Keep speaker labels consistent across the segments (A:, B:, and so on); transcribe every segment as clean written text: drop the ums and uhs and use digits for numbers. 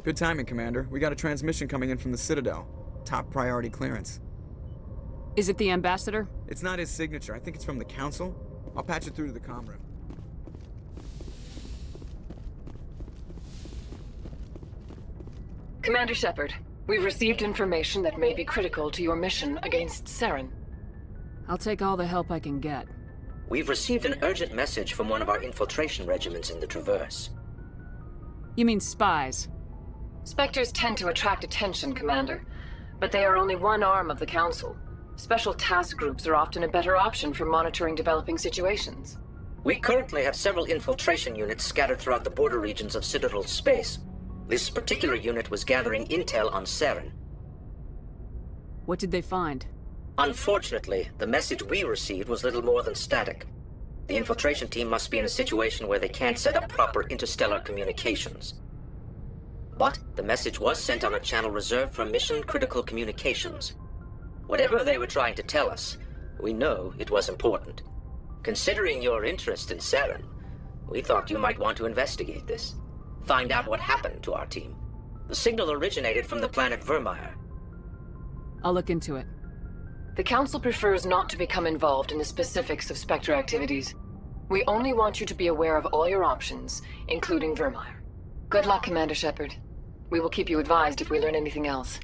A: Good timing, Commander. We got a transmission coming in from the Citadel. Top priority clearance.
B: Is it the ambassador?
A: It's not his signature. I think it's from the Council. I'll patch it through to the comm room.
C: Commander Shepard, we've received information that may be critical to your mission against Saren.
B: I'll take all the help I can get.
D: We've received an urgent message from one of our infiltration regiments in the Traverse.
B: You mean spies?
C: Spectres tend to attract attention, Commander, but they are only one arm of the Council. Special task groups are often a better option for monitoring developing situations.
D: We currently have several infiltration units scattered throughout the border regions of Citadel space. This particular unit was gathering intel on Saren.
B: What did they find?
D: Unfortunately, the message we received was little more than static. The infiltration team must be in a situation where they can't set up proper interstellar communications. But the message was sent on a channel reserved for mission-critical communications. Whatever they were trying to tell us, we know it was important. Considering your interest in Saren, we thought you might want to investigate this. Find out what happened to our team. The signal originated from the planet Vermeer.
B: I'll look into it.
C: The Council prefers not to become involved in the specifics of Spectre activities. We only want you to be aware of all your options, including Vermeer. Good luck, Commander Shepard. We will keep you advised if we learn anything else.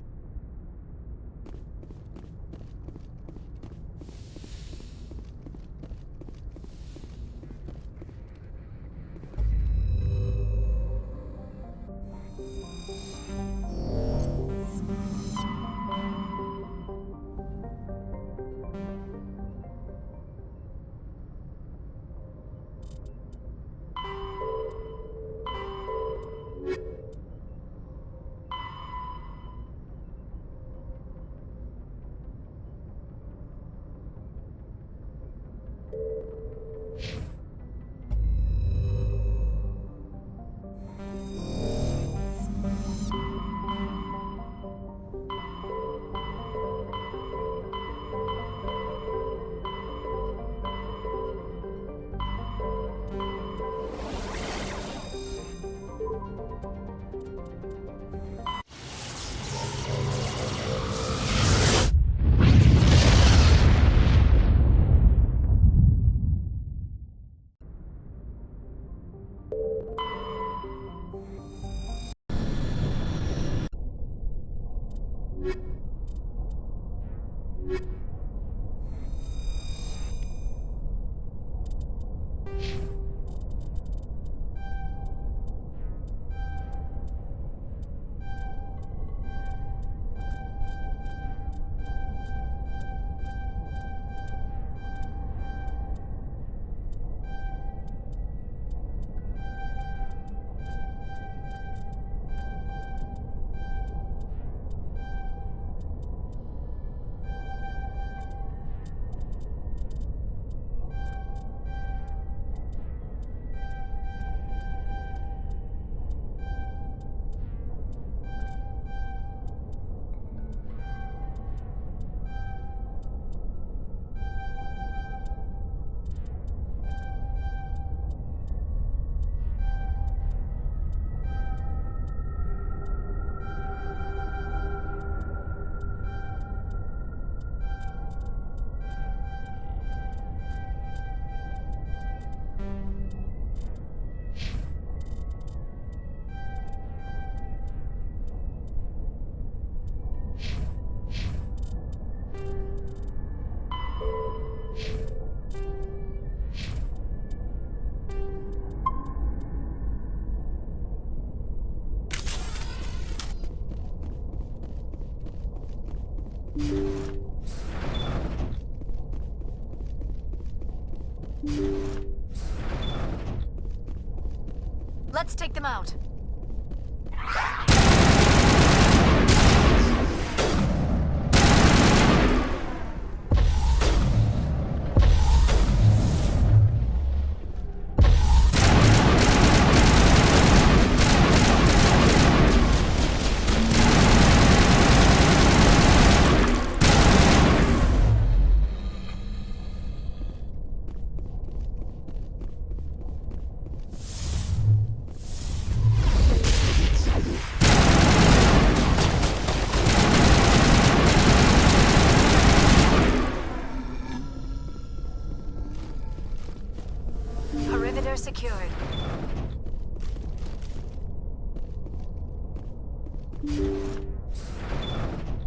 E: Let's take them out.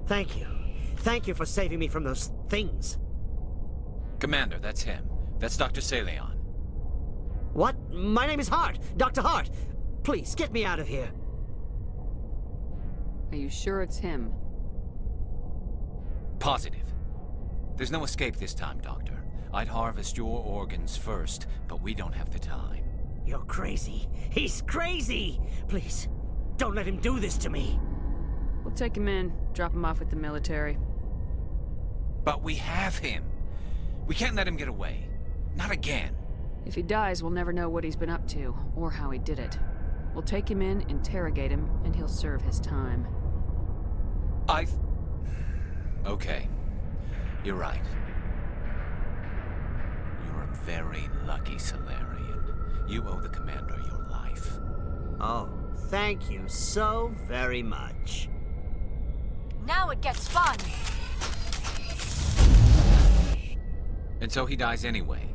F: Thank you. Thank you for saving me from those things.
G: Commander, that's him. That's Dr. Saleon.
F: What? My name is Hart. Dr. Hart. Please, get me out of here.
B: Are you sure it's him?
G: Positive. There's no escape this time, Doctor. I'd harvest your organs first, but we don't have the time.
F: You're crazy. He's crazy! Please, don't let him do this to me.
B: We'll take him in, drop him off with the military.
G: But we have him. We can't let him get away. Not again.
B: If he dies, we'll never know what he's been up to, or how he did it. We'll take him in, interrogate him, and he'll serve his time.
G: Okay. You're right. You're a very lucky Solarian. You owe the Commander your life.
F: Oh, thank you so very much.
E: Now it gets fun.
G: And so he dies anyway.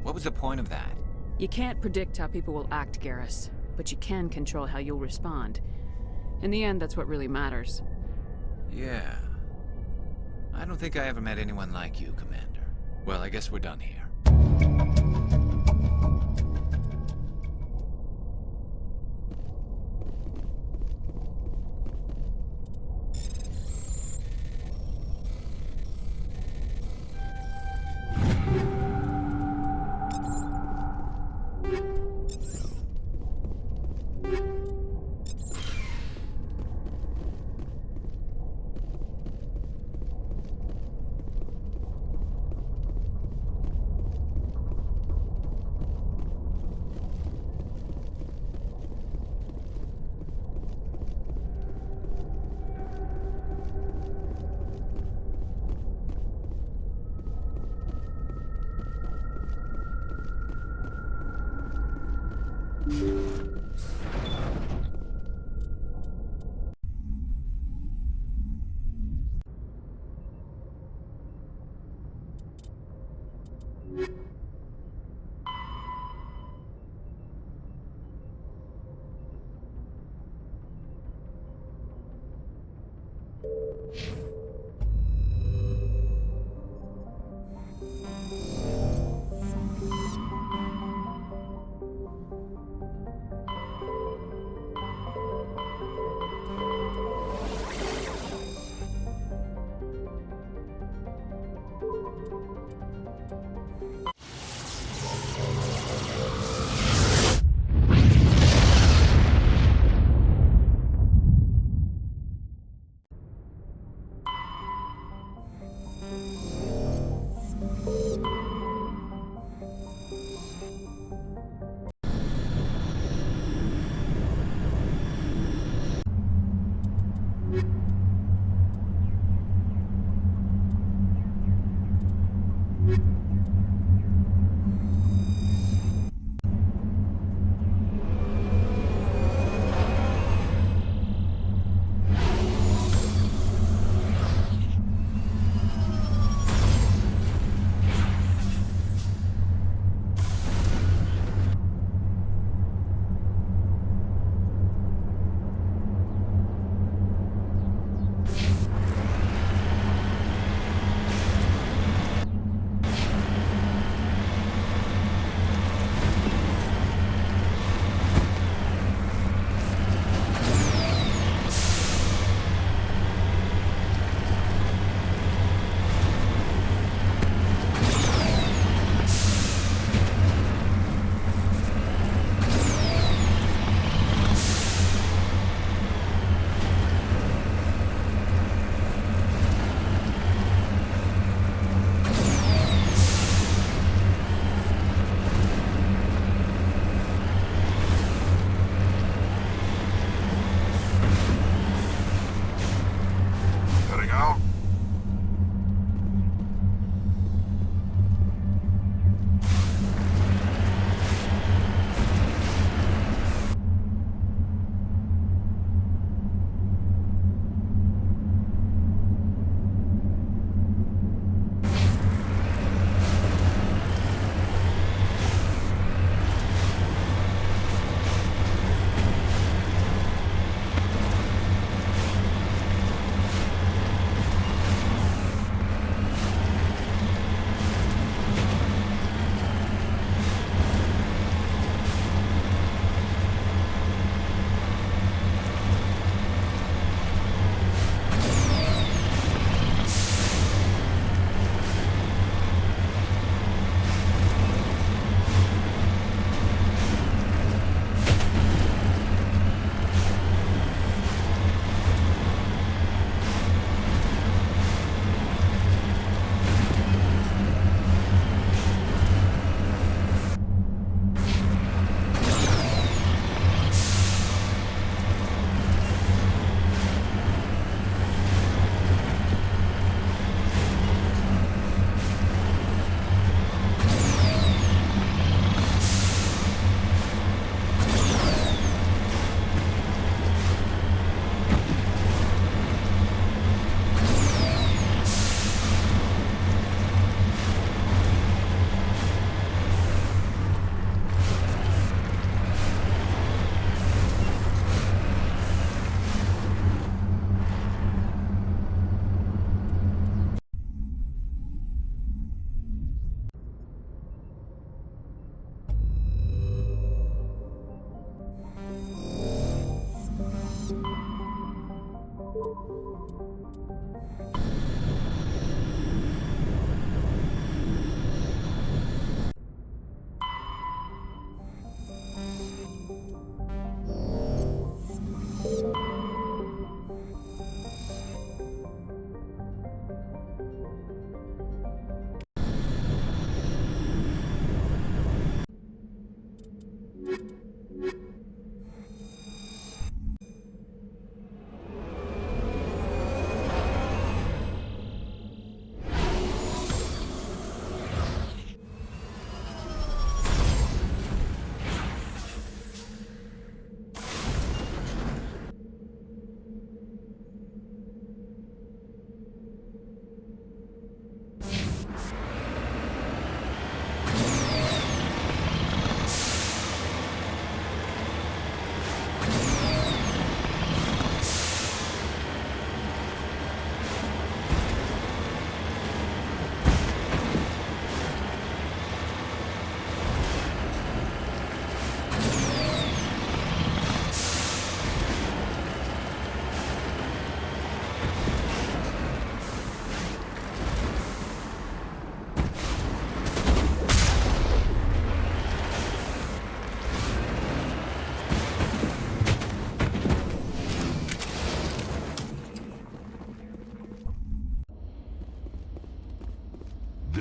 G: What was the point of that?
B: You can't predict how people will act, Garrus, but you can control how you'll respond. In the end, that's what really matters.
G: Yeah. I don't think I ever met anyone like you, Commander. Well, I guess we're done here.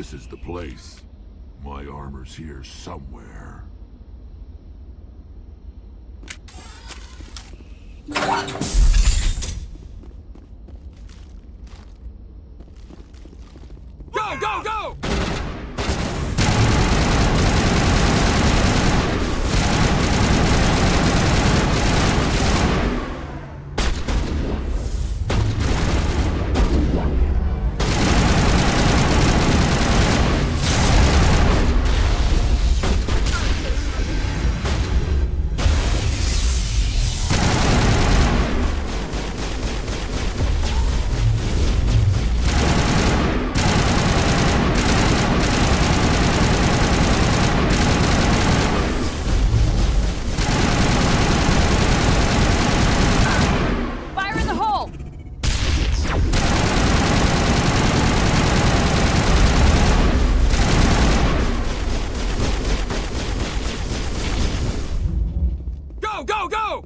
H: This is the place. My armor's here somewhere.
A: Go, go, go!
B: Fire in the hole!
A: Go, go, go!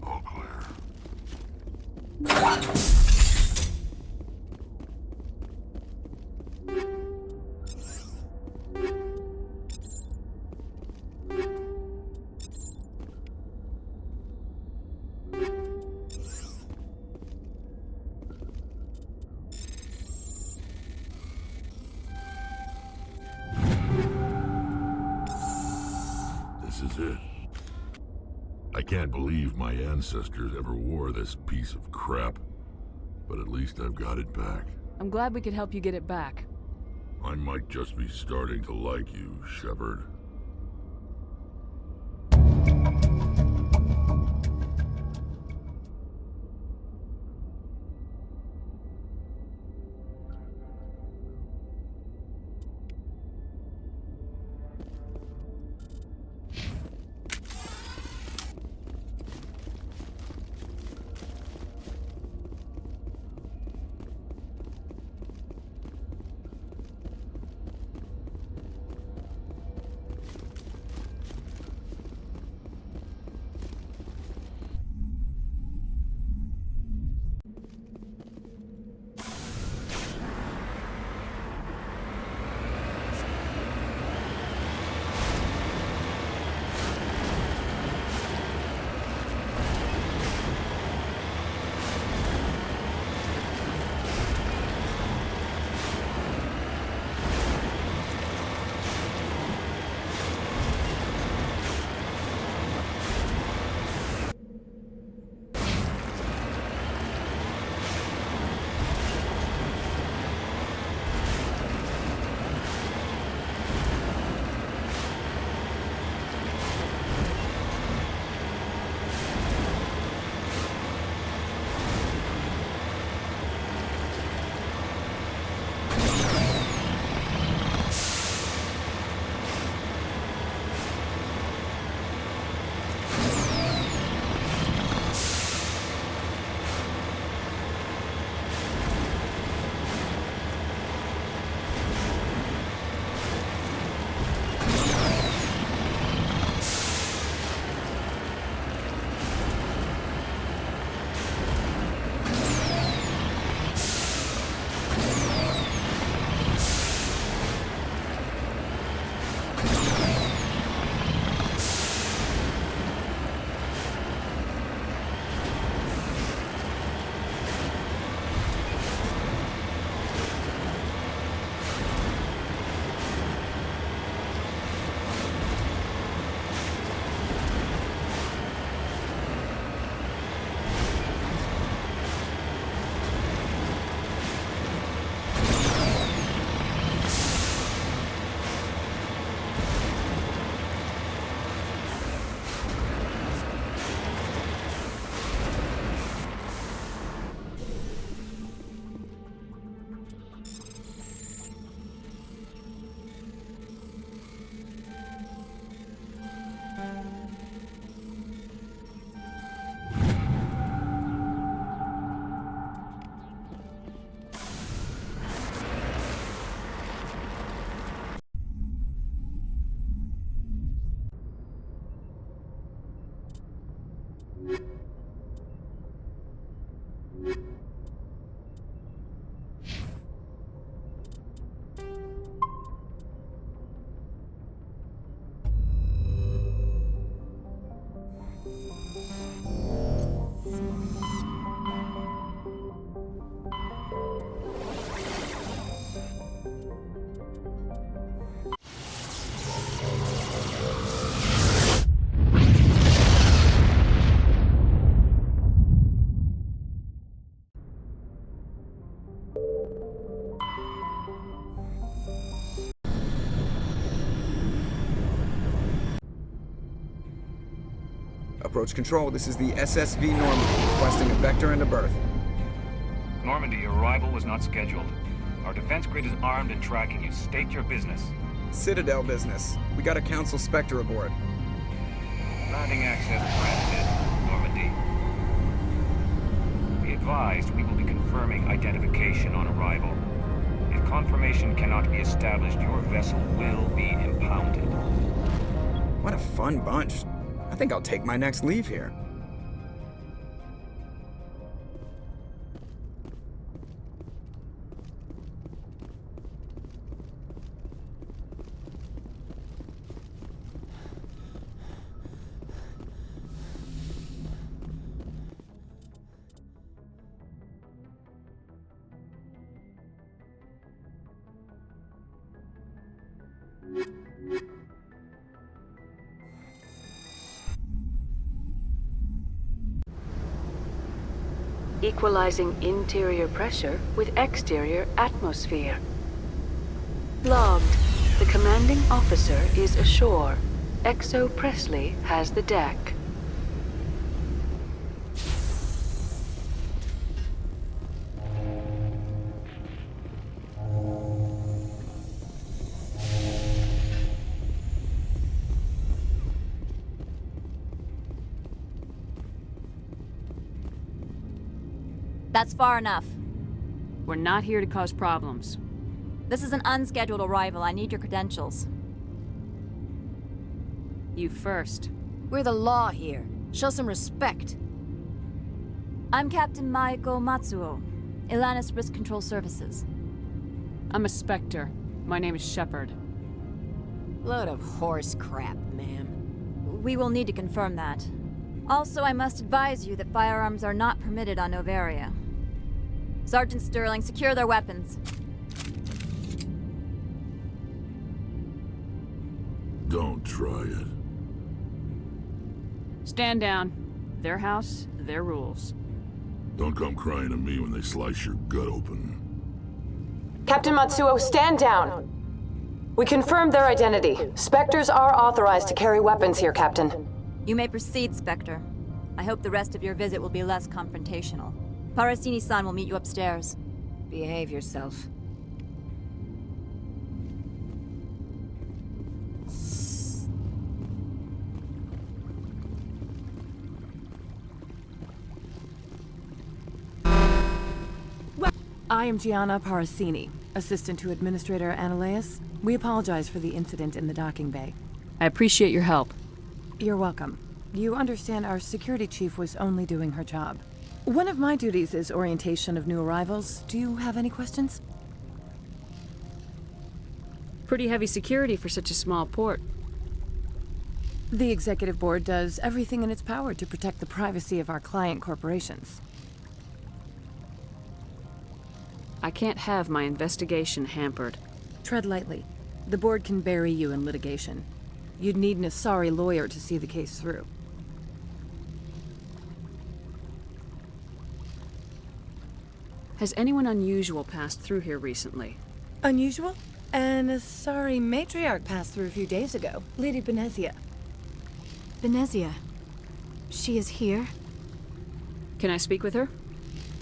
H: All clear. This is it. I can't believe my ancestors ever wore this piece of crap, but at least I've got it back.
B: I'm glad we could help you get it back.
H: I might just be starting to like you, Shepard.
A: Approach control, this is the SSV Normandy, requesting a vector and a berth.
I: Normandy, your arrival was not scheduled. Our defense grid is armed and tracking you. State your business.
A: Citadel business. We got a Council Spectre aboard.
I: Landing access granted, Normandy. Be advised, we will be confirming identification on arrival. If confirmation cannot be established, your vessel will be impounded.
A: What a fun bunch. I think I'll take my next leave here.
B: Equalizing interior pressure with exterior atmosphere. Logged. The commanding officer is ashore. XO Presley has the deck.
E: That's far enough.
B: We're not here to cause problems.
E: This is an unscheduled arrival. I need your credentials.
B: You first.
E: We're the law here. Show some respect. I'm Captain Maiko Matsuo, Ilanis Risk Control Services.
B: I'm a Spectre. My name is Shepard.
J: Load of horse crap, ma'am.
E: We will need to confirm that. Also, I must advise you that firearms are not permitted on Novaria. Sergeant Sterling, secure their weapons.
H: Don't try it.
B: Stand down. Their house, their rules.
H: Don't come crying to me when they slice your gut open.
C: Captain Matsuo, stand down. We confirmed their identity. Spectres are authorized to carry weapons here, Captain.
E: You may proceed, Spectre. I hope the rest of your visit will be less confrontational. Parasini-san will meet you upstairs.
J: Behave yourself.
K: I am Gianna Parasini, assistant to Administrator Analeas. We apologize for the incident in the docking bay.
B: I appreciate your help.
K: You're welcome. You understand our security chief was only doing her job. One of my duties is orientation of new arrivals. Do you have any questions?
B: Pretty heavy security for such a small port.
K: The executive board does everything in its power to protect the privacy of our client corporations.
B: I can't have my investigation hampered.
K: Tread lightly. The board can bury you in litigation. You'd need an Asari lawyer to see the case through.
B: Has anyone unusual passed through here recently?
K: Unusual? An Asari matriarch passed through a few days ago. Lady Benezia.
E: Benezia. She is here?
B: Can I speak with her?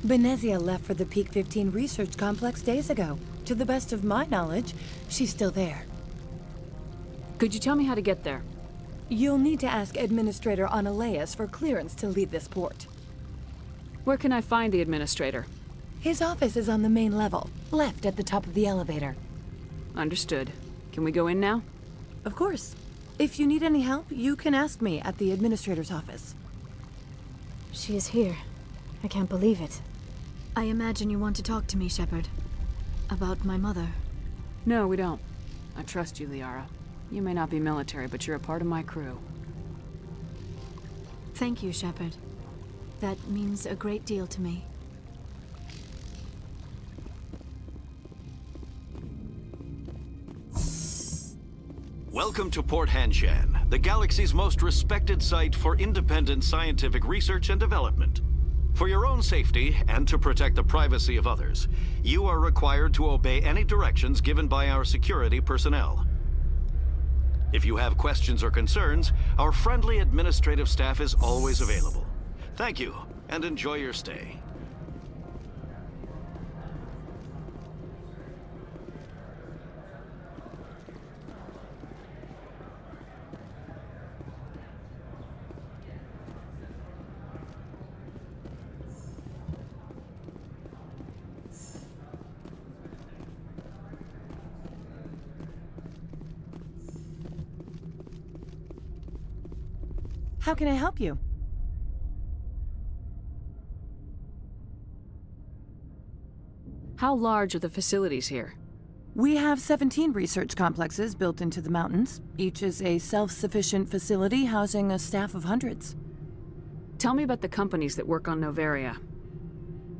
K: Benezia left for the Peak 15 research complex days ago. To the best of my knowledge, she's still there.
B: Could you tell me how to get there?
K: You'll need to ask Administrator Analeas for clearance to leave this port.
B: Where can I find the Administrator?
K: His office is on the main level, left at the top of the elevator.
B: Understood. Can we go in now?
K: Of course. If you need any help, you can ask me at the Administrator's office.
E: She is here. I can't believe it. I imagine you want to talk to me, Shepard. About my mother.
B: No, we don't. I trust you, Liara. You may not be military, but you're a part of my crew.
E: Thank you, Shepard. That means a great deal to me.
L: Welcome to Port Hanshan, the galaxy's most respected site for independent scientific research and development. For your own safety, and to protect the privacy of others, you are required to obey any directions given by our security personnel. If you have questions or concerns, our friendly administrative staff is always available. Thank you, and enjoy your stay.
K: How can I help you?
B: How large are the facilities here?
K: We have 17 research complexes built into the mountains. Each is a self-sufficient facility housing a staff of hundreds.
B: Tell me about the companies that work on Noveria.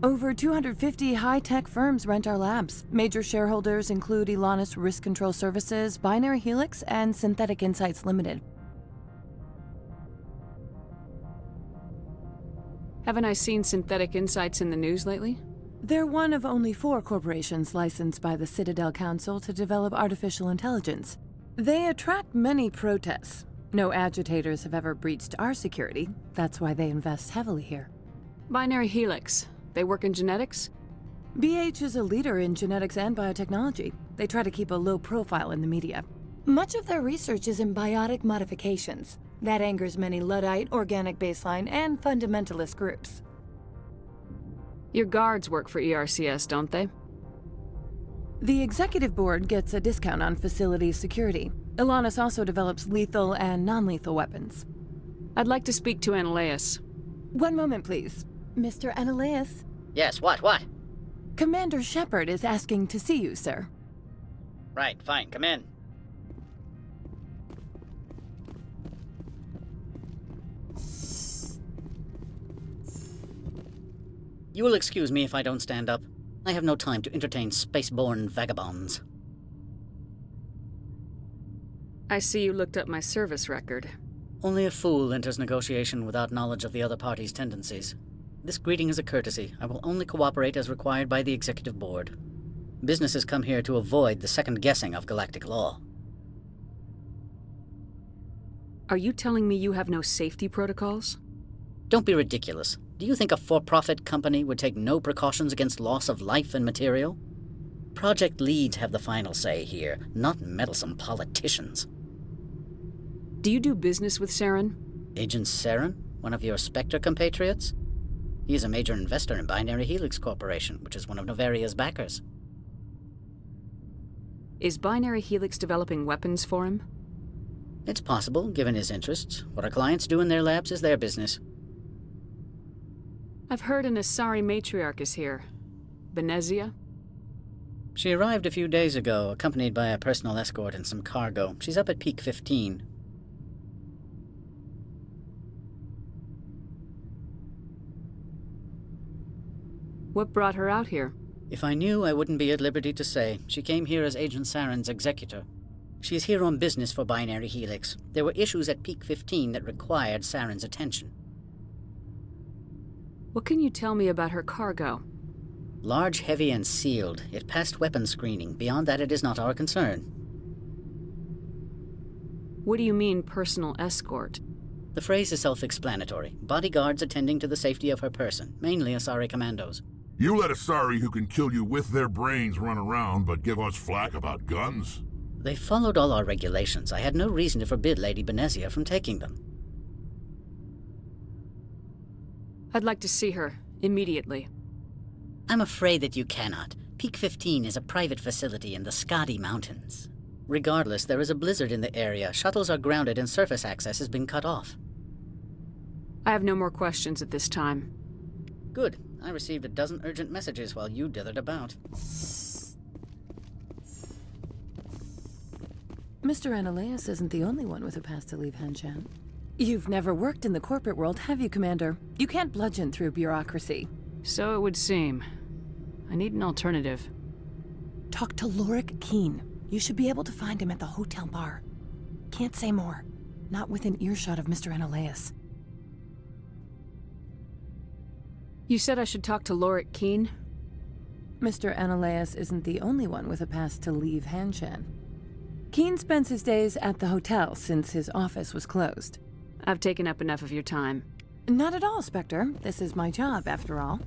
K: Over 250 high-tech firms rent our labs. Major shareholders include Elanus Risk Control Services, Binary Helix, and Synthetic Insights Limited.
B: Haven't I seen Synthetic Insights in the news lately?
K: They're one of only 4 corporations licensed by the Citadel Council to develop artificial intelligence. They attract many protests. No agitators have ever breached our security. That's why they invest heavily here.
B: Binary Helix. They work in genetics?
K: BH is a leader in genetics and biotechnology. They try to keep a low profile in the media. Much of their research is in biotic modifications. That angers many Luddite, organic baseline, and fundamentalist groups.
B: Your guards work for ERCS, don't they?
K: The executive board gets a discount on facility security. Elanus also develops lethal and non-lethal weapons.
B: I'd like to speak to Analeas.
K: One moment, please. Mr. Analeas?
M: Yes, what?
K: Commander Shepard is asking to see you, sir.
M: Right, fine, come in. You will excuse me if I don't stand up. I have no time to entertain spaceborne vagabonds.
B: I see you looked up my service record.
M: Only a fool enters negotiation without knowledge of the other party's tendencies. This greeting is a courtesy. I will only cooperate as required by the Executive Board. Businesses come here to avoid the second guessing of galactic law.
B: Are you telling me you have no safety protocols?
M: Don't be ridiculous. Do you think a for-profit company would take no precautions against loss of life and material? Project leads have the final say here, not meddlesome politicians.
B: Do you do business with Saren?
M: Agent Saren? One of your Spectre compatriots? He is a major investor in Binary Helix Corporation, which is one of Noveria's backers.
B: Is Binary Helix developing weapons for him?
M: It's possible, given his interests. What our clients do in their labs is their business.
B: I've heard an Asari matriarch is here. Benezia?
M: She arrived a few days ago, accompanied by a personal escort and some cargo. She's up at Peak 15.
B: What brought her out here?
M: If I knew, I wouldn't be at liberty to say. She came here as Agent Saren's executor. She's here on business for Binary Helix. There were issues at Peak 15 that required Saren's attention.
B: What can you tell me about her cargo?
M: Large, heavy, and sealed. It passed weapons screening. Beyond that, it is not our concern.
B: What do you mean, personal escort?
M: The phrase is self-explanatory. Bodyguards attending to the safety of her person, mainly Asari commandos.
H: You let Asari who can kill you with their brains run around, but give us flack about guns?
M: They followed all our regulations. I had no reason to forbid Lady Benezia from taking them.
B: I'd like to see her, immediately.
M: I'm afraid that you cannot. Peak 15 is a private facility in the Skadi Mountains. Regardless, there is a blizzard in the area. Shuttles are grounded and surface access has been cut off.
B: I have no more questions at this time.
M: Good. I received a dozen urgent messages while you dithered about.
K: Mr. Analeas isn't the only one with a pass to leave Hanshan. You've never worked in the corporate world, have you, Commander? You can't bludgeon through bureaucracy.
B: So it would seem. I need an alternative.
K: Talk to Lorik Keen. You should be able to find him at the hotel bar. Can't say more. Not within earshot of Mr. Analeas.
B: You said I should talk to Lorik Keen?
K: Mr. Analeas isn't the only one with a pass to leave Hanshan. Keen spends his days at the hotel since his office was closed.
B: I've taken up enough of your time.
K: Not at all, Spectre. This is my job, after all.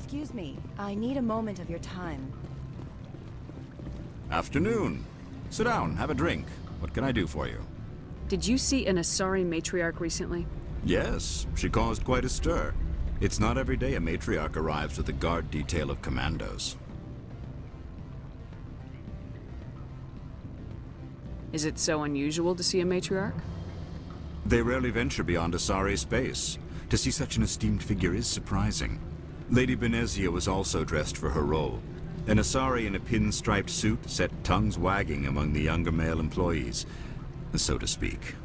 N: Excuse me, I need a moment of your time.
O: Afternoon. Sit down, have a drink. What can I do for you?
B: Did you see an Asari matriarch recently?
O: Yes, she caused quite a stir. It's not every day a matriarch arrives with a guard detail of commandos.
B: Is it so unusual to see a matriarch?
O: They rarely venture beyond Asari space. To see such an esteemed figure is surprising. Lady Benezia was also dressed for her role. An Asari in a pinstriped suit set tongues wagging among the younger male employees, so to speak.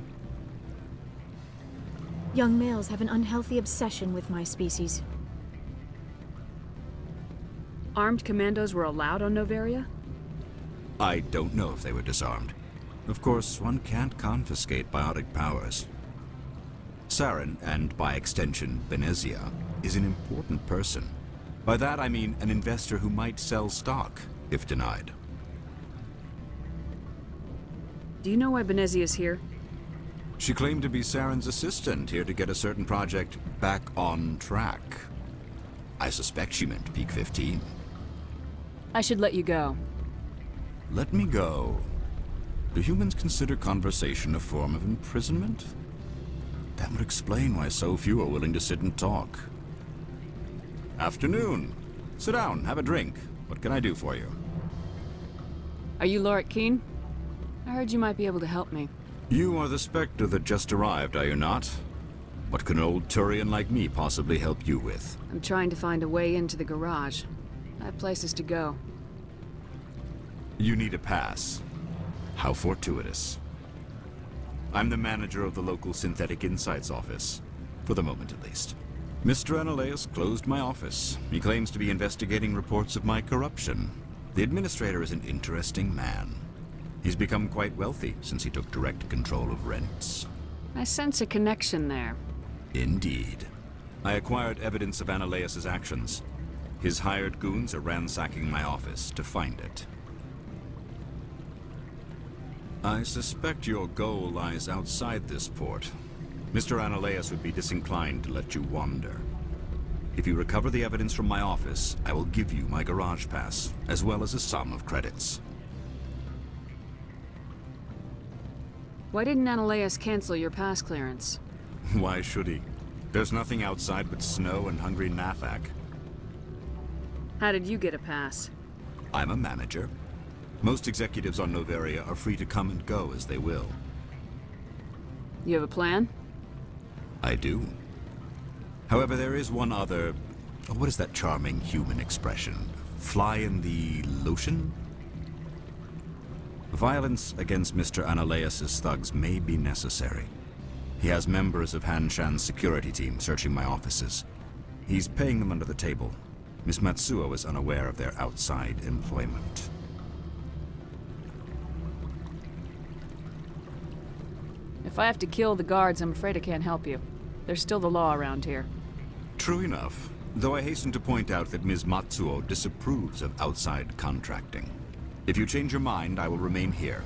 P: Young males have an unhealthy obsession with my species.
B: Armed commandos were allowed on Noveria?
O: I don't know if they were disarmed. Of course, one can't confiscate biotic powers. Saren, and by extension, Benezia, is an important person. By that I mean an investor who might sell stock, if denied.
B: Do you know why Benezia is here?
O: She claimed to be Saren's assistant, here to get a certain project back on track. I suspect she meant Peak 15.
B: I should let you go.
O: Let me go. Do humans consider conversation a form of imprisonment? That would explain why so few are willing to sit and talk. Afternoon. Sit down, have a drink. What can I do for you?
B: Are you Lorik Keen? I heard you might be able to help me.
O: You are the Spectre that just arrived, are you not? What can an old Turian like me possibly help you with?
B: I'm trying to find a way into the garage. I have places to go.
O: You need a pass. How fortuitous. I'm the manager of the local Synthetic Insights office. For the moment, at least. Mr. Analeus closed my office. He claims to be investigating reports of my corruption. The administrator is an interesting man. He's become quite wealthy since he took direct control of rents.
B: I sense a connection there.
O: Indeed. I acquired evidence of Analeus's actions. His hired goons are ransacking my office to find it. I suspect your goal lies outside this port. Mr. Analeus would be disinclined to let you wander. If you recover the evidence from my office, I will give you my garage pass, as well as a sum of credits.
B: Why didn't Analeus cancel your pass clearance?
O: Why should he? There's nothing outside but snow and hungry Nathak.
B: How did you get a pass?
O: I'm a manager. Most executives on Noveria are free to come and go as they will.
B: You have a plan?
O: I do. However, there is one other... what is that charming human expression? Fly in the lotion? Violence against Mr. Analeus's thugs may be necessary. He has members of Hanshan's security team searching my offices. He's paying them under the table. Miss Matsuo is unaware of their outside employment.
B: If I have to kill the guards, I'm afraid I can't help you. There's still the law around here.
O: True enough, though I hasten to point out that Ms. Matsuo disapproves of outside contracting. If you change your mind, I will remain here.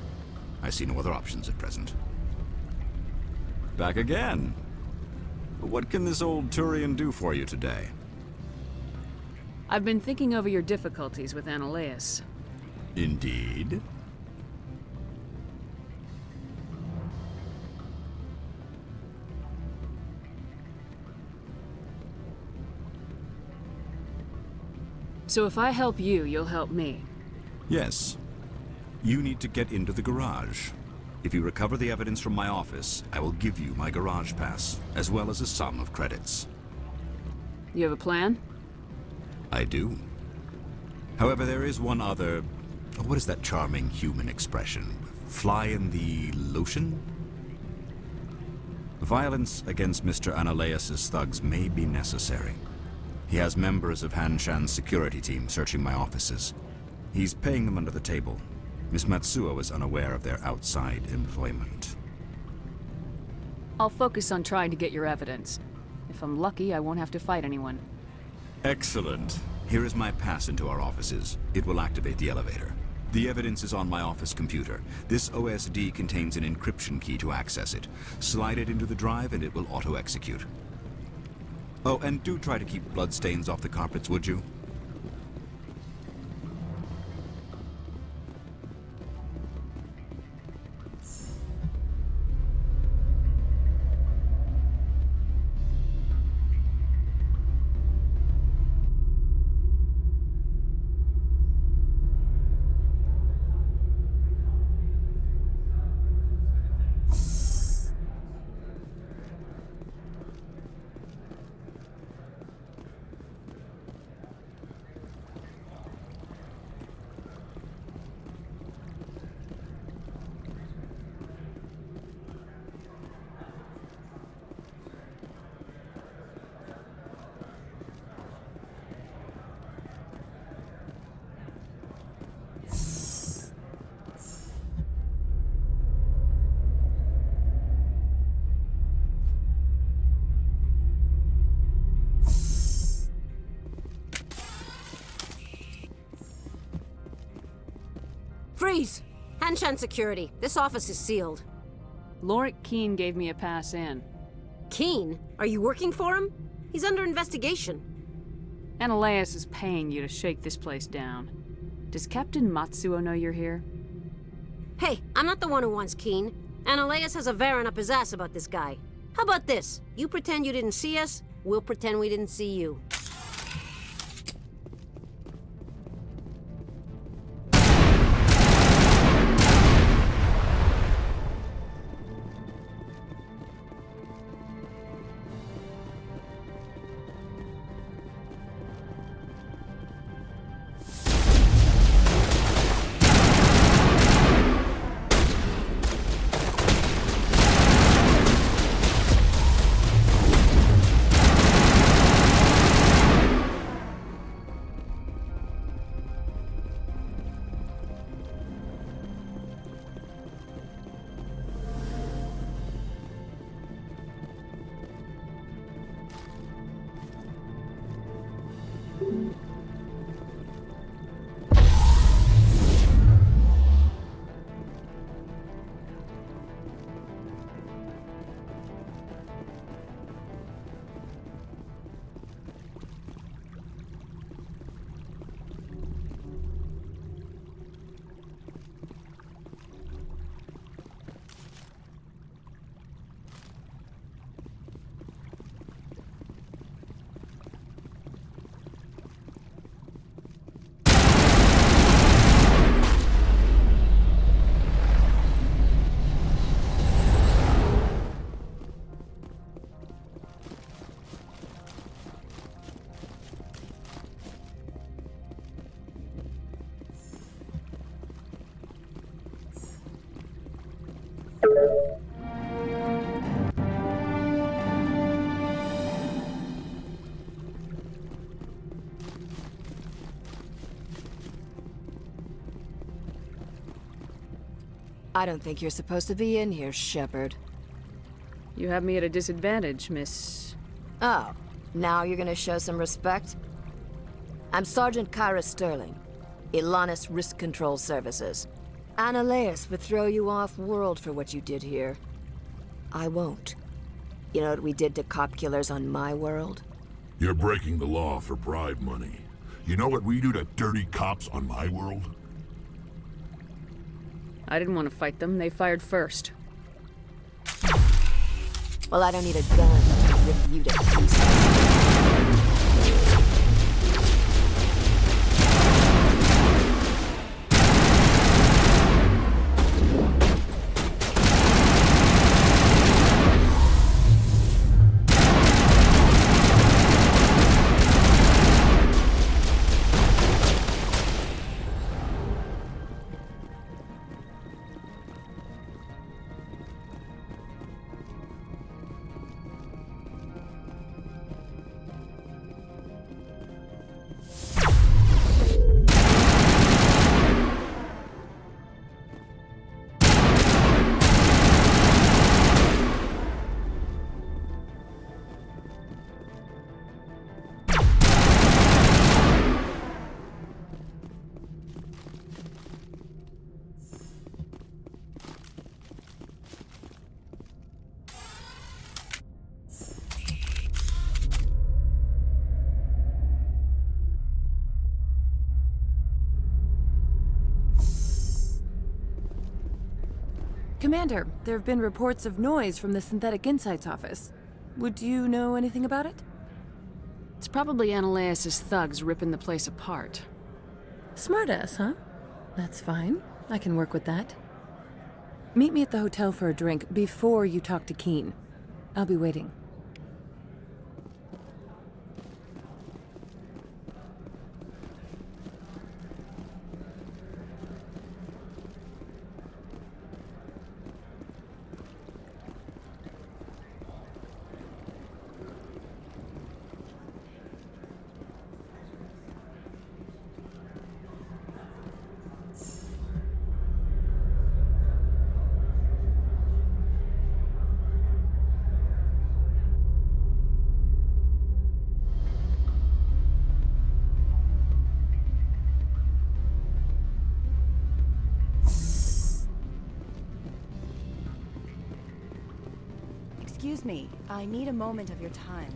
O: I see no other options at present. Back again. What can this old Turian do for you today?
B: I've been thinking over your difficulties with Analeus.
O: Indeed?
B: So if I help you, you'll help me.
O: Yes. You need to get into the garage. If you recover the evidence from my office, I will give you my garage pass, as well as a sum of credits.
B: You have a plan?
O: I do. However, there is one other... What is that charming human expression? Fly in the lotion? Violence against Mr. Analeas' thugs may be necessary. He has members of Han Shan's security team searching my offices. He's paying them under the table. Miss Matsuo is unaware of their outside employment.
B: I'll focus on trying to get your evidence. If I'm lucky, I won't have to fight anyone.
O: Excellent. Here is my pass into our offices. It will activate the elevator. The evidence is on my office computer. This OSD contains an encryption key to access it. Slide it into the drive and it will auto-execute. Oh, and do try to keep bloodstains off the carpets, would you?
J: Freeze! Hanshan Security, this office is sealed.
B: Lorik Keene gave me a pass in.
J: Keene? Are you working for him? He's under investigation.
B: Analeas is paying you to shake this place down. Does Captain Matsuo know you're here?
J: Hey, I'm not the one who wants Keene. Analeas has a Varen up his ass about this guy. How about this? You pretend you didn't see us, we'll pretend we didn't see you.
N: I don't think you're supposed to be in here, Shepard.
B: You have me at a disadvantage, Miss...
N: Oh, now you're gonna show some respect? I'm Sergeant Kyra Sterling, Ilanis Risk Control Services. Analeas would throw you off-world for what you did here. I won't. You know what we did to cop killers on my world?
H: You're breaking the law for bribe money. You know what we do to dirty cops on my world?
B: I didn't want to fight them. They fired first.
N: Well, I don't need a gun to rip you to pieces.
K: Commander, there have been reports of noise from the Synthetic Insights office. Would you know anything about it?
B: It's probably Analaeus' thugs ripping the place apart.
K: Smartass, huh? That's fine. I can work with that. Meet me at the hotel for a drink before you talk to Keen. I'll be waiting.
Q: Excuse me, I need a moment of your time.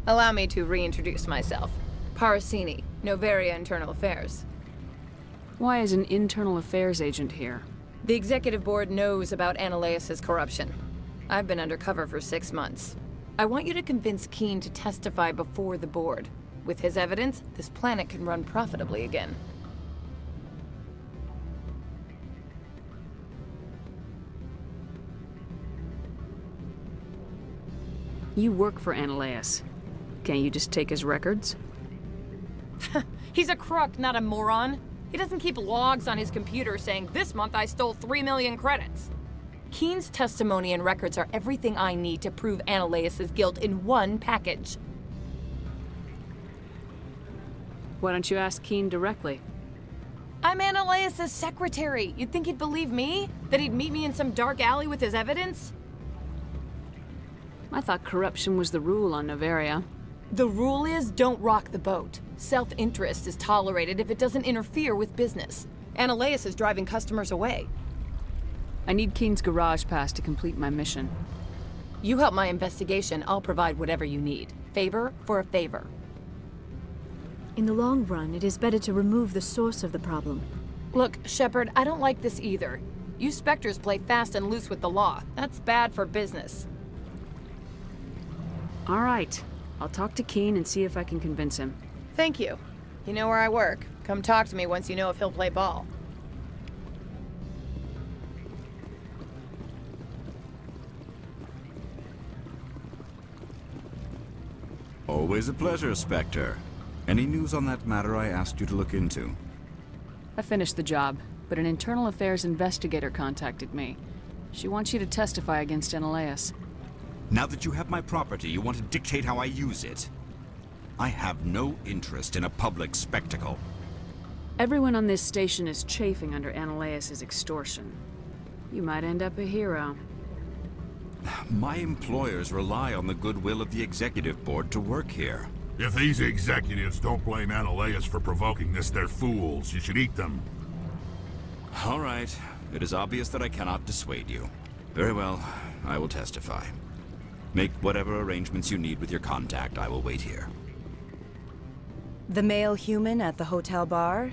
R: Allow me to reintroduce myself. Parasini, Novaria Internal Affairs.
B: Why is an internal affairs agent here?
R: The executive board knows about Analaeus' corruption. I've been undercover for 6 months. I want you to convince Keen to testify before the board. With his evidence, this planet can run profitably again.
B: You work for Analaeus. Can't you just take his records?
R: He's a crook, not a moron. He doesn't keep logs on his computer saying, "This month I stole 3 million credits." Keen's testimony and records are everything I need to prove Analaeus' guilt in one package.
B: Why don't you ask Keen directly?
R: I'm Analaeus' secretary. You'd think he'd believe me? That he'd meet me in some dark alley with his evidence?
B: I thought corruption was the rule on Novaria.
R: The rule is don't rock the boat. Self-interest is tolerated if it doesn't interfere with business. Analaeus is driving customers away.
B: I need Keen's garage pass to complete my mission.
R: You help my investigation, I'll provide whatever you need. Favor for a favor.
P: In the long run, it is better to remove the source of the problem.
R: Look, Shepard, I don't like this either. You Spectres play fast and loose with the law. That's bad for business.
B: All right. I'll talk to Keen and see if I can convince him.
R: Thank you. You know where I work. Come talk to me once you know if he'll play ball.
O: Always a pleasure, Spectre. Any news on that matter I asked you to look into?
B: I finished the job, but an internal affairs investigator contacted me. She wants you to testify against Analaeus.
O: Now that you have my property, you want to dictate how I use it. I have no interest in a public spectacle.
B: Everyone on this station is chafing under Analaeus' extortion. You might end up a hero.
O: My employers rely on the goodwill of the executive board to work here.
H: If these executives don't blame Analaeus for provoking this, they're fools. You should eat them.
O: All right. It is obvious that I cannot dissuade you. Very well. I will testify. Make whatever arrangements you need with your contact. I will wait here.
Q: The male human at the hotel bar?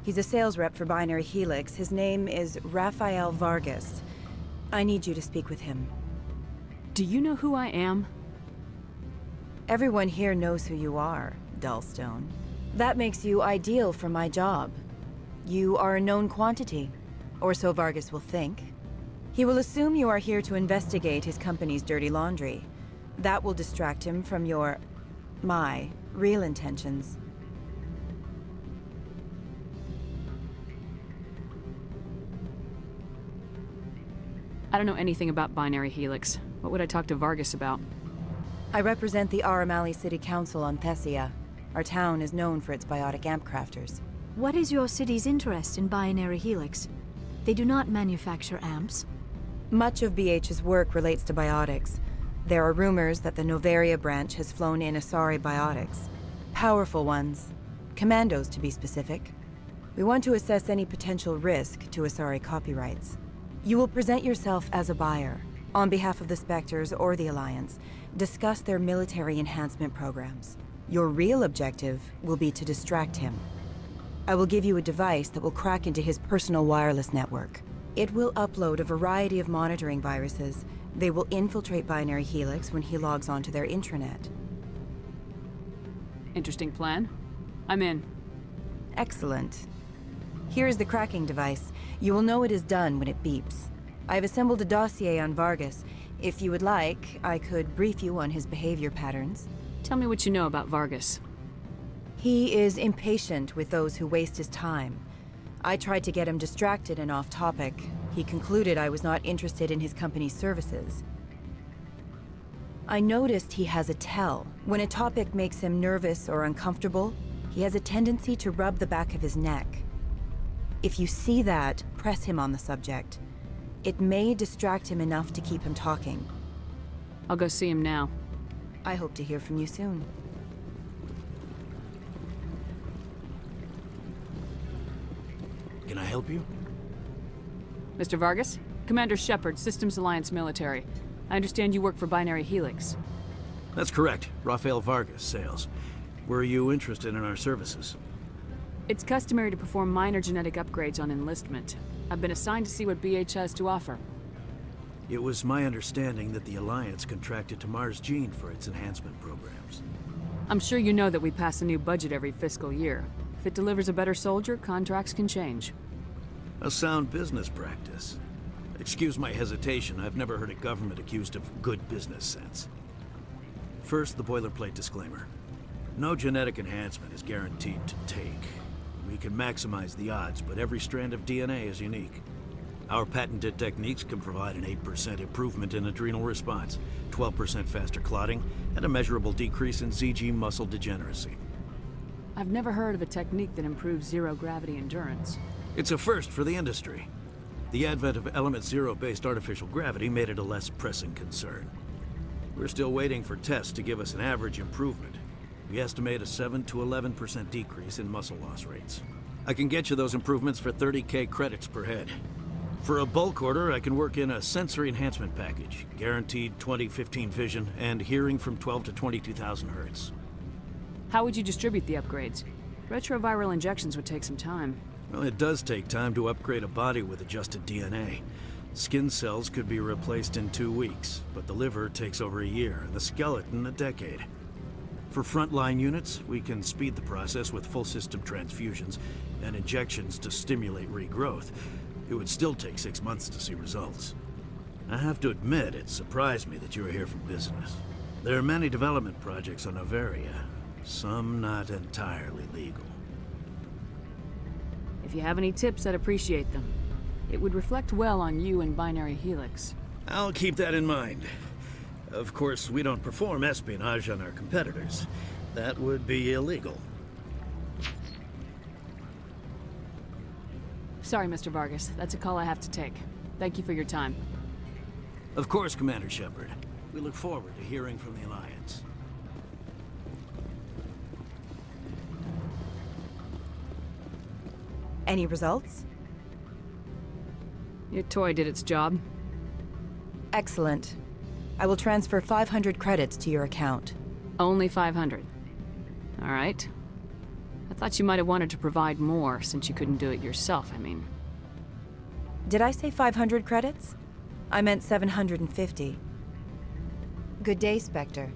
Q: He's a sales rep for Binary Helix. His name is Rafael Vargas. I need you to speak with him.
B: Do you know who I am?
Q: Everyone here knows who you are, Dullstone. That makes you ideal for my job. You are a known quantity, or so Vargas will think. He will assume you are here to investigate his company's dirty laundry. That will distract him from my real intentions.
B: I don't know anything about Binary Helix. What would I talk to Vargas about?
Q: I represent the Aramali City Council on Thessia. Our town is known for its biotic amp crafters.
P: What is your city's interest in Binary Helix? They do not manufacture amps.
Q: Much of BH's work relates to biotics. There are rumors that the Novaria branch has flown in Asari biotics. Powerful ones. Commandos, to be specific. We want to assess any potential risk to Asari copyrights. You will present yourself as a buyer, on behalf of the Spectres or the Alliance, discuss their military enhancement programs. Your real objective will be to distract him. I will give you a device that will crack into his personal wireless network. It will upload a variety of monitoring viruses. They will infiltrate Binary Helix when he logs onto their intranet.
B: Interesting plan. I'm in.
Q: Excellent. Here is the cracking device. You will know it is done when it beeps. I've assembled a dossier on Vargas. If you would like, I could brief you on his behavior patterns.
B: Tell me what you know about Vargas.
Q: He is impatient with those who waste his time. I tried to get him distracted and off topic. He concluded I was not interested in his company's services. I noticed he has a tell. When a topic makes him nervous or uncomfortable, he has a tendency to rub the back of his neck. If you see that, press him on the subject. It may distract him enough to keep him talking.
B: I'll go see him now.
Q: I hope to hear from you soon.
S: Can I help you?
B: Mr. Vargas? Commander Shepard, Systems Alliance Military. I understand you work for Binary Helix.
S: That's correct. Rafael Vargas, sales. Were you interested in our services?
B: It's customary to perform minor genetic upgrades on enlistment. I've been assigned to see what BH has to offer.
S: It was my understanding that the Alliance contracted to Mars Gene for its enhancement programs.
B: I'm sure you know that we pass a new budget every fiscal year. If it delivers a better soldier, contracts can change.
S: A sound business practice. Excuse my hesitation, I've never heard a government accused of good business sense. First, the boilerplate disclaimer. No genetic enhancement is guaranteed to take. We can maximize the odds, but every strand of DNA is unique. Our patented techniques can provide an 8% improvement in adrenal response, 12% faster clotting, and a measurable decrease in ZG muscle degeneracy.
B: I've never heard of a technique that improves zero-gravity endurance.
S: It's a first for the industry. The advent of element zero-based artificial gravity made it a less pressing concern. We're still waiting for tests to give us an average improvement. We estimate a 7 to 11% decrease in muscle loss rates. I can get you those improvements for 30K credits per head. For a bulk order, I can work in a sensory enhancement package, guaranteed 20/15 vision, and hearing from 12 to 22,000 hertz.
B: How would you distribute the upgrades? Retroviral injections would take some time.
S: Well, it does take time to upgrade a body with adjusted DNA. Skin cells could be replaced in 2 weeks, but the liver takes over a year, and the skeleton a decade. For frontline units, we can speed the process with full system transfusions and injections to stimulate regrowth. It would still take 6 months to see results. I have to admit, it surprised me that you were here for business. There are many development projects on Noveria, some not entirely legal.
B: If you have any tips, I'd appreciate them. It would reflect well on you and Binary Helix.
S: I'll keep that in mind. Of course, we don't perform espionage on our competitors. That would be illegal.
B: Sorry, Mr. Vargas. That's a call I have to take. Thank you for your time.
S: Of course, Commander Shepard. We look forward to hearing from the Alliance.
Q: Any results?
B: Your toy did its job.
Q: Excellent. I will transfer 500 credits to your account.
B: Only 500. All right. I thought you might have wanted to provide more, since you couldn't do it yourself, I mean.
Q: Did I say 500 credits? I meant 750. Good day, Spectre.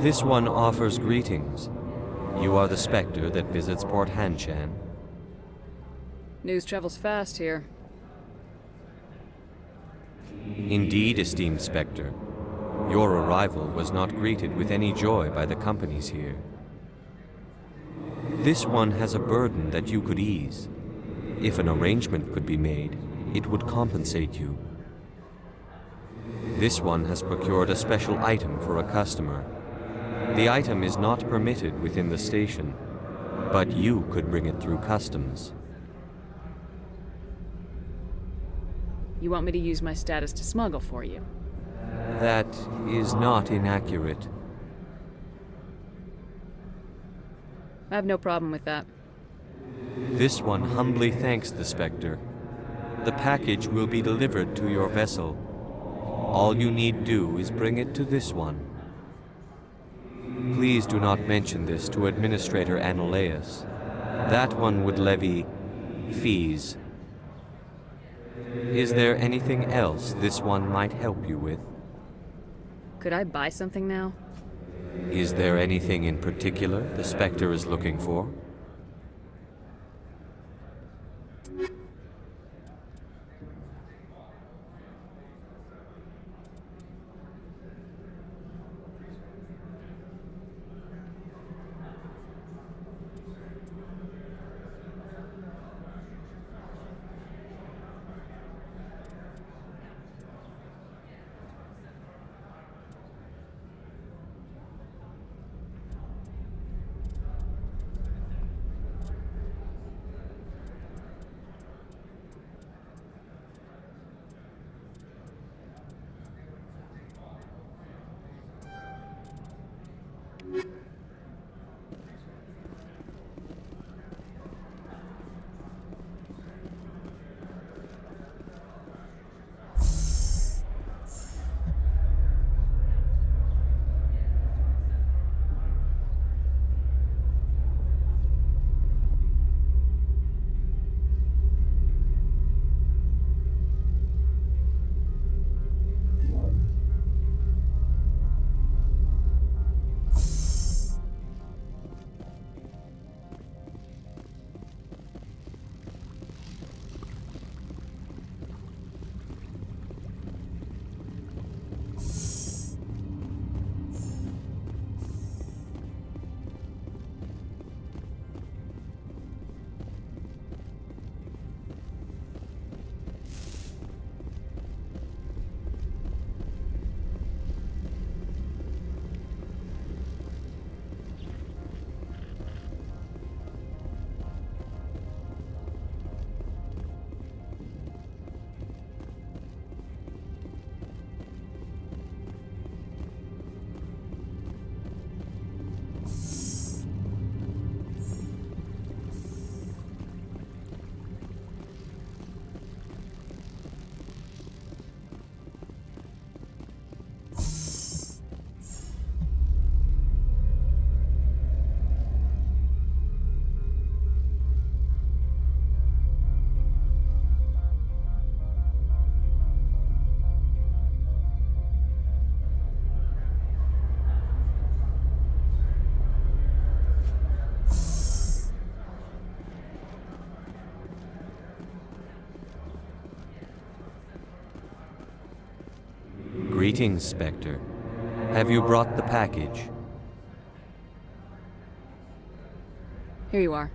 T: This one offers greetings. You are the Spectre that visits Port Hanshan.
B: News travels fast here.
T: Indeed, esteemed Spectre. Your arrival was not greeted with any joy by the companies here. This one has a burden that you could ease. If an arrangement could be made, it would compensate you. This one has procured a special item for a customer. The item is not permitted within the station, but you could bring it through customs.
B: You want me to use my status to smuggle for you?
T: That is not inaccurate.
B: I have no problem with that.
T: This one humbly thanks the Spectre. The package will be delivered to your vessel. All you need do is bring it to this one. Please do not mention this to Administrator Analeas. That one would levy fees. Is there anything else this one might help you with?
B: Could I buy something now?
T: Is there anything in particular the Spectre is looking for? Greetings, Spectre. Have you brought the package?
B: Here you are.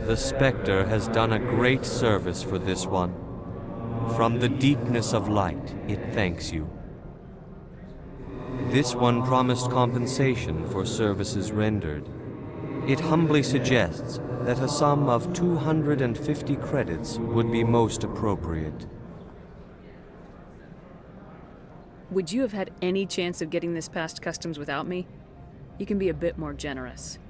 T: The Spectre has done a great service for this one. From the deepness of light, it thanks you. This one promised compensation for services rendered. It humbly suggests that a sum of 250 credits would be most appropriate.
B: Would you have had any chance of getting this past customs without me? You can be a bit more generous.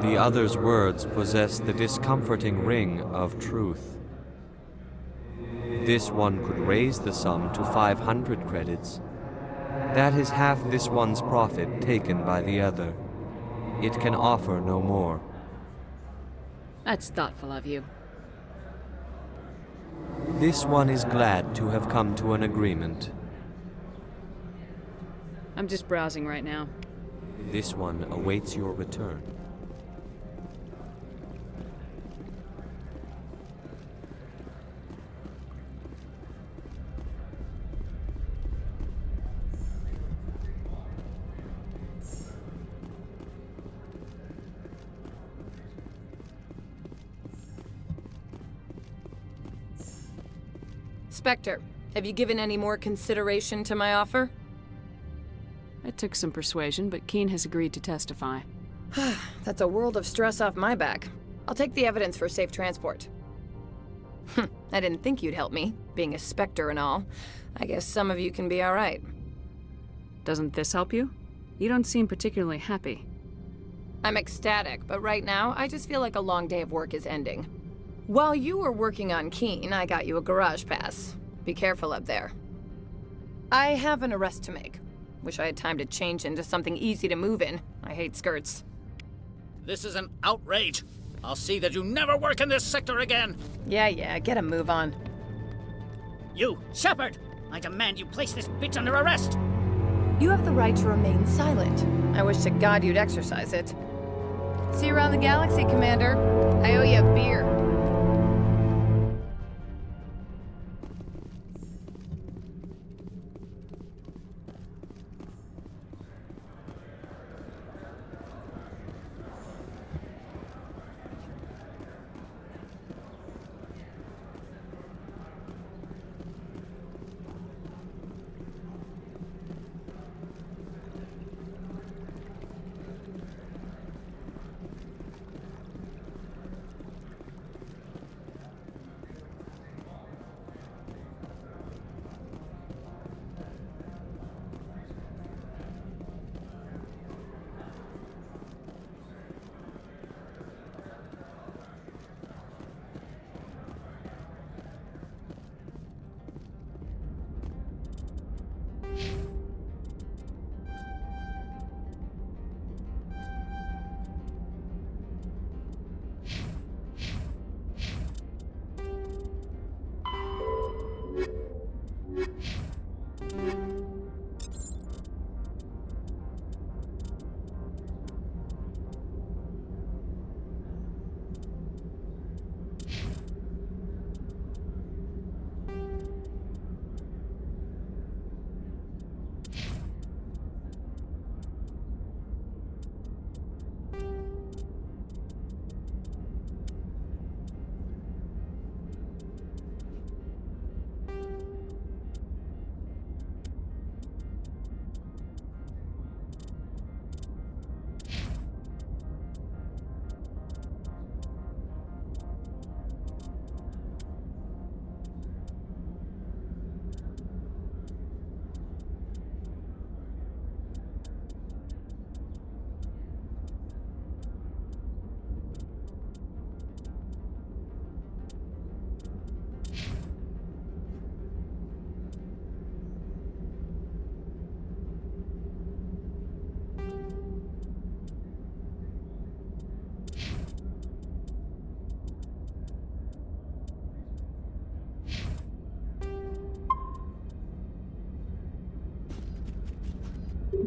T: The other's words possess the discomforting ring of truth. This one could raise the sum to 500 credits. That is half this one's profit taken by the other. It can offer no more.
B: That's thoughtful of you.
T: This one is glad to have come to an agreement.
B: I'm just browsing right now.
T: This one awaits your return.
R: Spectre, have you given any more consideration to my offer?
B: It took some persuasion, but Keen has agreed to testify.
R: That's a world of stress off my back. I'll take the evidence for safe transport. I didn't think you'd help me, being a Spectre and all. I guess some of you can be alright.
B: Doesn't this help you? You don't seem particularly happy.
R: I'm ecstatic, but right now, I just feel like a long day of work is ending. While you were working on Keen, I got you a garage pass. Be careful up there. I have an arrest to make. Wish I had time to change into something easy to move in. I hate skirts.
F: This is an outrage. I'll see that you never work in this sector again.
R: Yeah, get a move on.
F: You, Shepard! I demand you place this bitch under arrest!
R: You have the right to remain silent. I wish to God you'd exercise it. See you around the galaxy, Commander. I owe you a beer.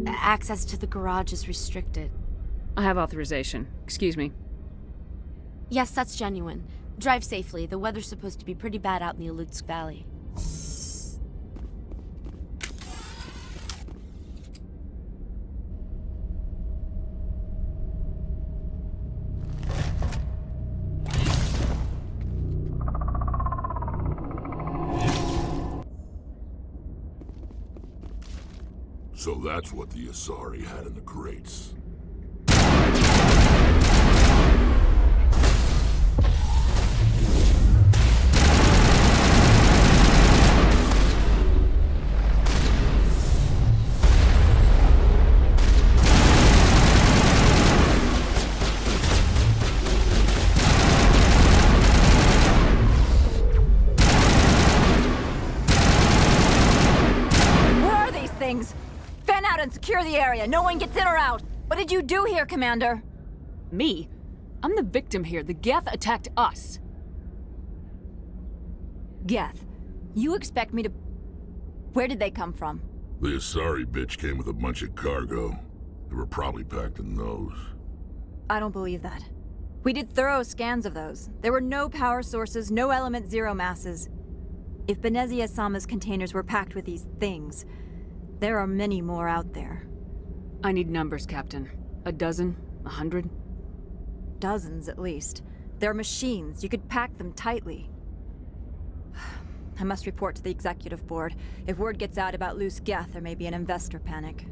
E: Access to the garage is restricted.
B: I have authorization. Excuse me.
E: Yes, that's genuine. Drive safely. The weather's supposed to be pretty bad out in the Alutsk Valley.
H: So that's what the Asari had in the crates.
E: Fan out and secure the area. No one gets in or out. What did you do here, Commander?
B: Me? I'm the victim here. The Geth attacked us.
E: Geth? You expect me to... Where did they come from?
H: The Asari bitch came with a bunch of cargo. They were probably packed in those.
E: I don't believe that. We did thorough scans of those. There were no power sources, no element zero masses. If Benezia Sama's containers were packed with these things, there are many more out there.
B: I need numbers, Captain. A dozen? 100?
E: Dozens, at least. They're machines. You could pack them tightly. I must report to the executive board. If word gets out about loose geth, there may be an investor panic.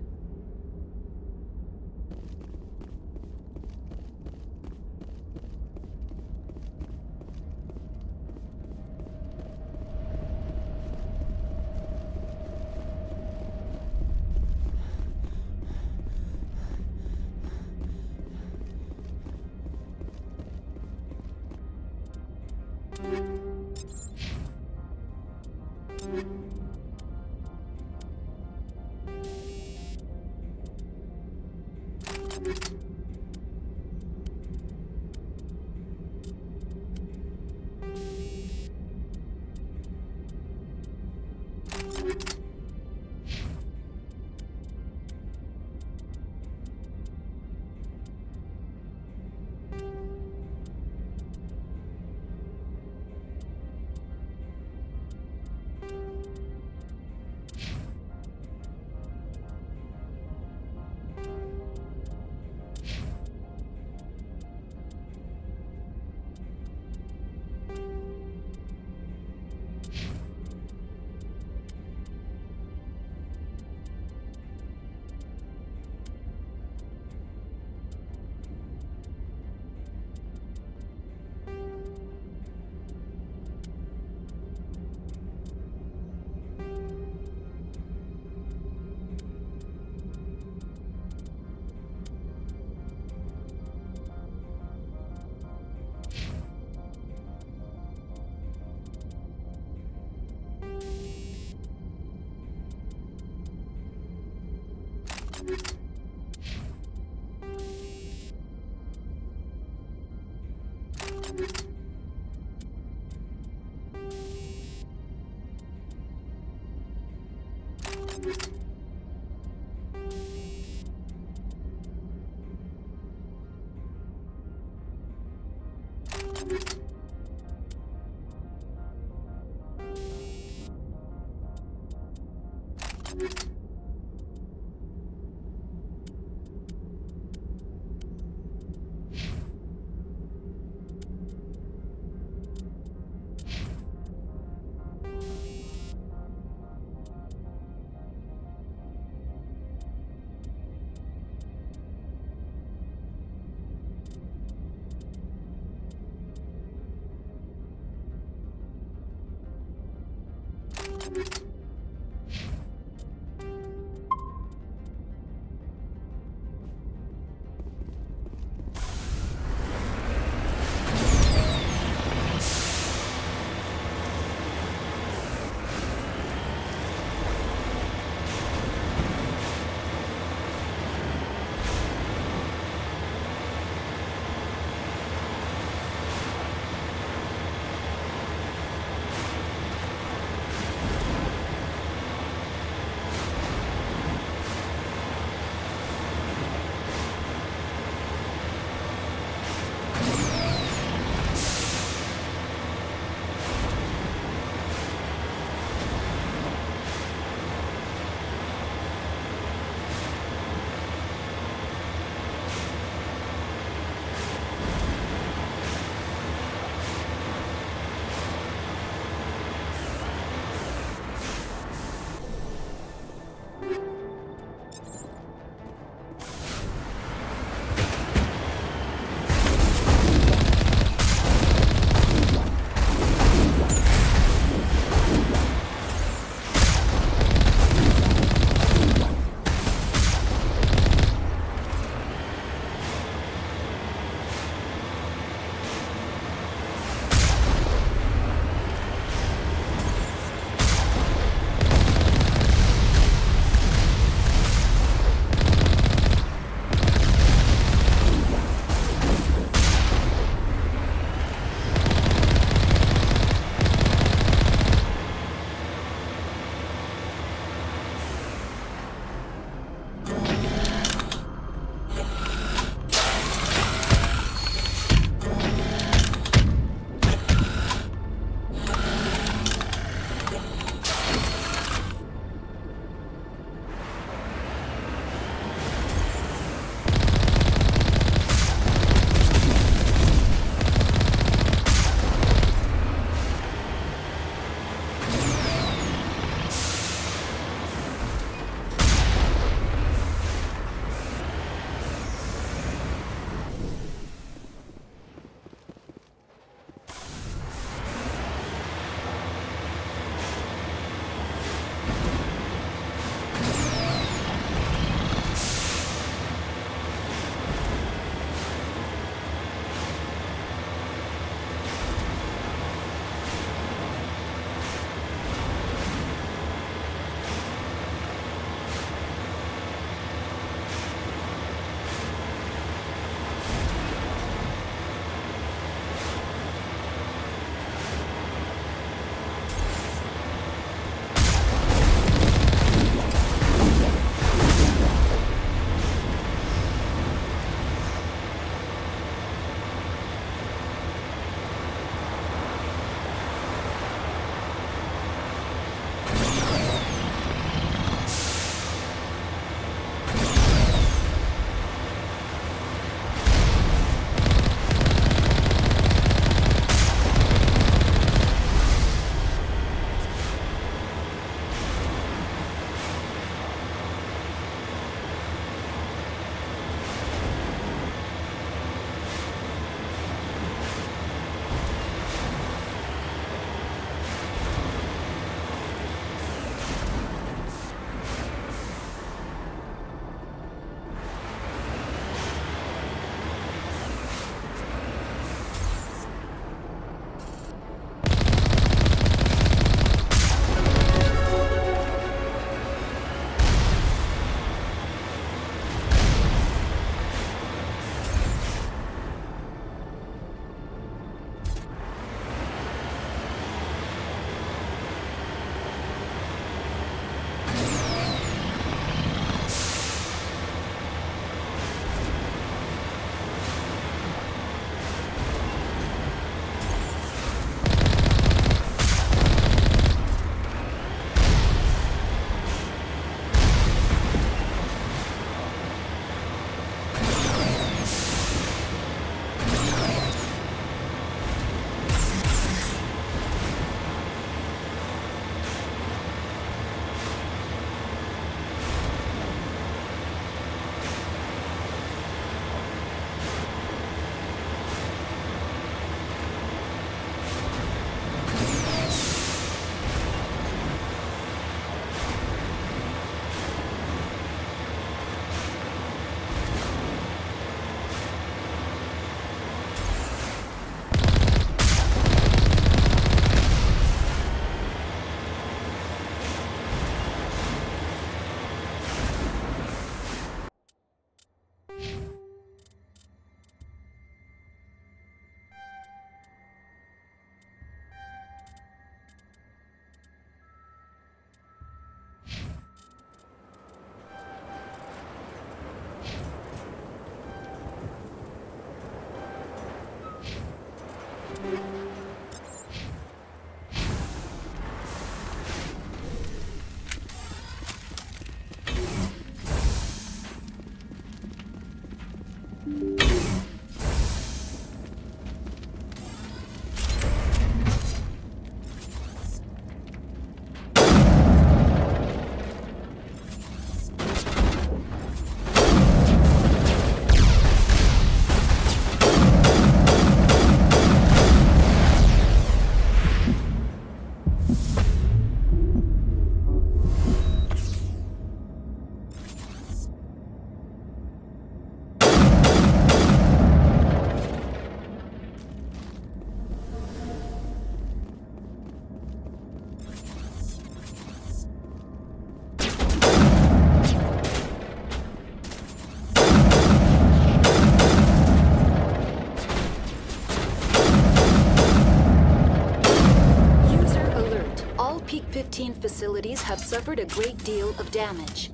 U: 15 facilities have suffered a great deal of damage.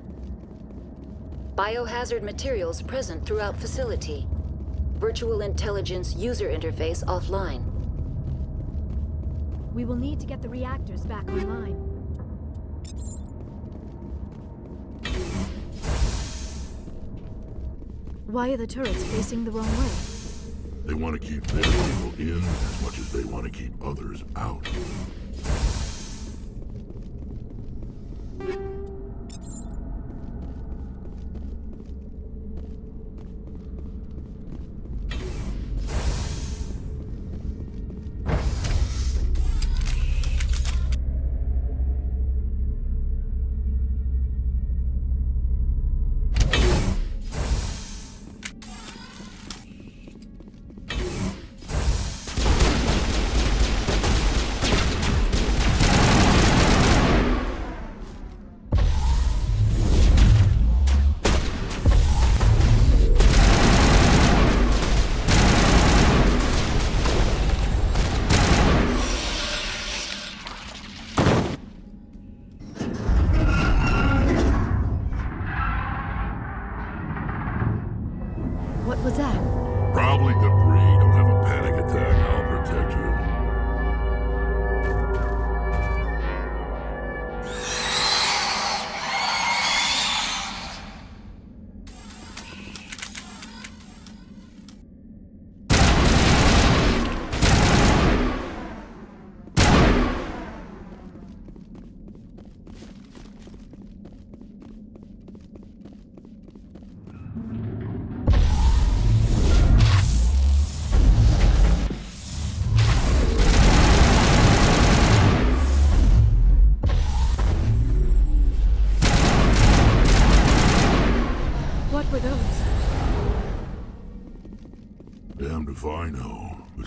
U: Biohazard materials present throughout facility. Virtual intelligence user interface offline.
P: We will need to get the reactors back online. Why are the turrets facing the wrong way?
H: They want to keep their people in as much as they want to keep others out.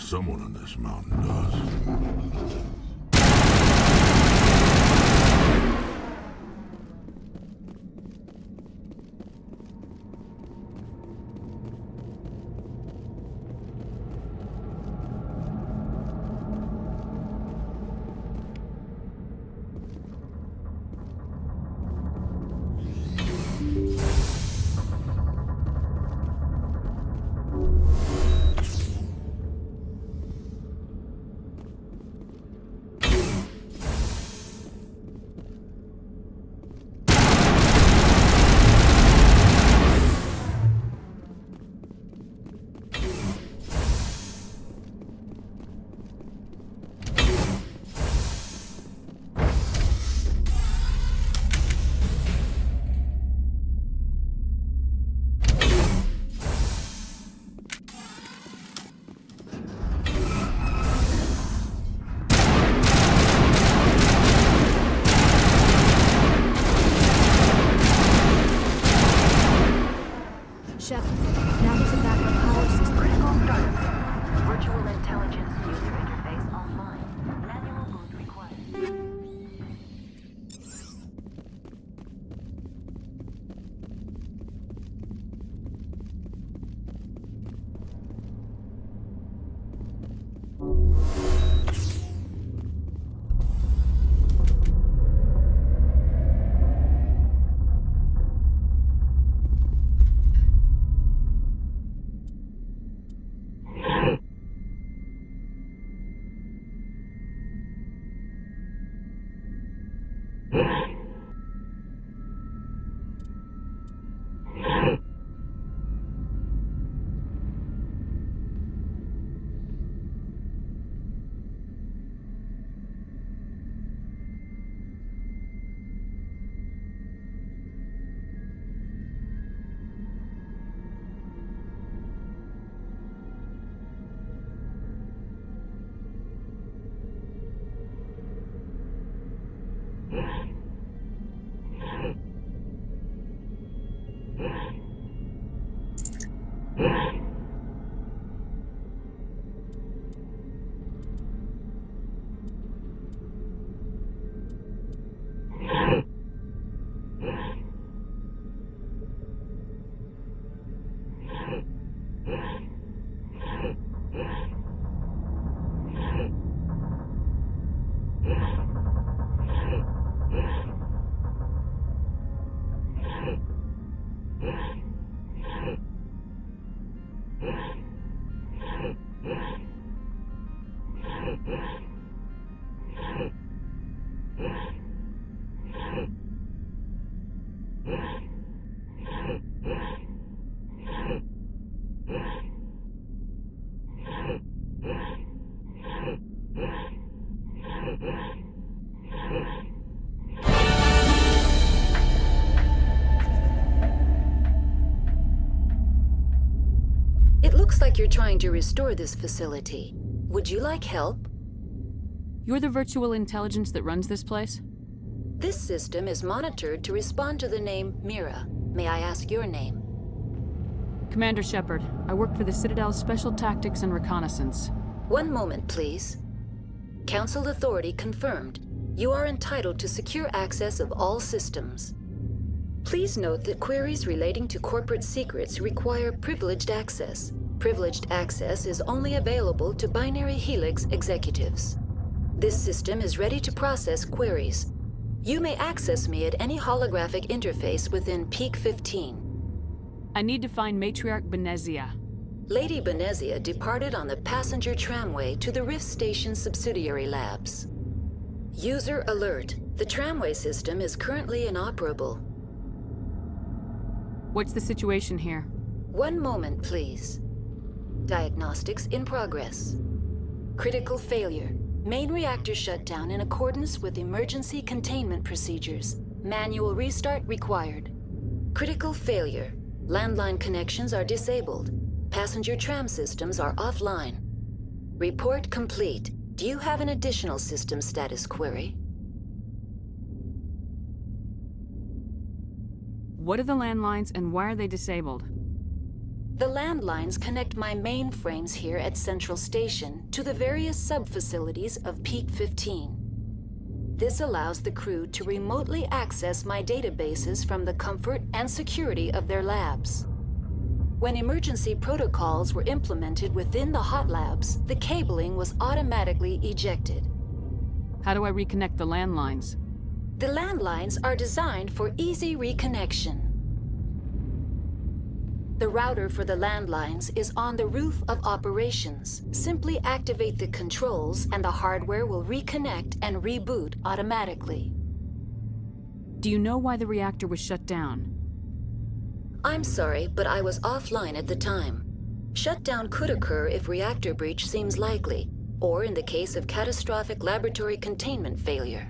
H: Someone on this mountain does.
P: Shepard, now there's a backup power system.
U: Critical startup. Virtual intelligence user interface offline. Manual boot required. It looks like you're trying to restore this facility. Would you like help?
B: You're the virtual intelligence that runs this place?
U: This system is monitored to respond to the name Mira. May I ask your name?
B: Commander Shepard. I work for the Citadel's Special Tactics and Reconnaissance.
U: One moment, please. Council authority confirmed. You are entitled to secure access of all systems. Please note that queries relating to corporate secrets require privileged access. Privileged access is only available to Binary Helix executives. This system is ready to process queries. You may access me at any holographic interface within Peak 15.
B: I need to find Matriarch Benezia.
U: Lady Benezia departed on the passenger tramway to the Rift Station subsidiary labs. User alert. The tramway system is currently inoperable.
B: What's the situation here?
U: One moment, please. Diagnostics in progress. Critical failure. Main reactor shut down in accordance with emergency containment procedures. Manual restart required. Critical failure. Landline connections are disabled. Passenger tram systems are offline. Report complete. Do you have an additional system status query?
B: What are the landlines and why are they disabled?
U: The landlines connect my mainframes here at Central Station to the various sub-facilities of Peak 15. This allows the crew to remotely access my databases from the comfort and security of their labs. When emergency protocols were implemented within the hot labs, the cabling was automatically ejected.
B: How do I reconnect the landlines?
U: The landlines are designed for easy reconnection. The router for the landlines is on the roof of operations. Simply activate the controls and the hardware will reconnect and reboot automatically.
B: Do you know why the reactor was shut down?
U: I'm sorry, but I was offline at the time. Shutdown could occur if reactor breach seems likely, or in the case of catastrophic laboratory containment failure.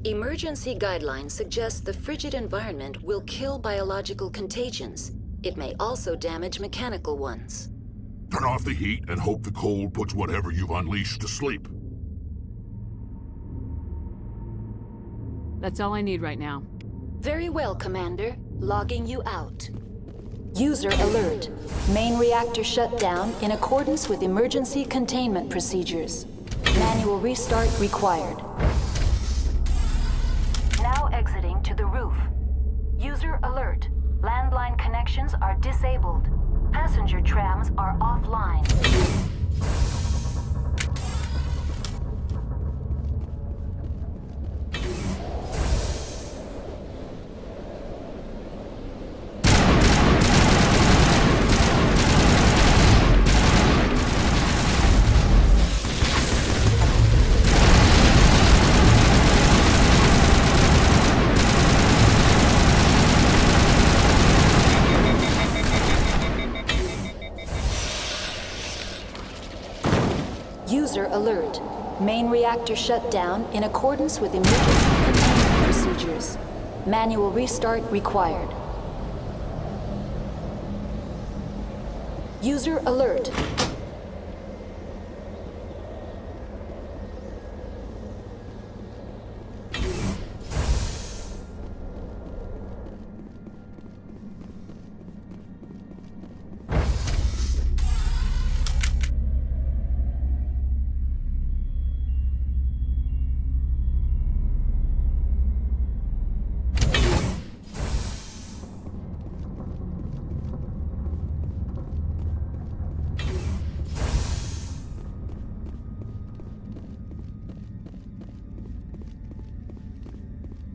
U: Emergency guidelines suggest the frigid environment will kill biological contagions. It may also damage mechanical ones.
H: Turn off the heat and hope the cold puts whatever you've unleashed to sleep.
B: That's all I need right now.
U: Very well, Commander. Logging you out. User alert. Main reactor shut down in accordance with emergency containment procedures. Manual restart required. Now exiting to the roof. User alert. Landline connections are disabled. Passenger trams are offline. User alert. Main reactor shut down in accordance with emergency containment procedures. Manual restart required. User alert.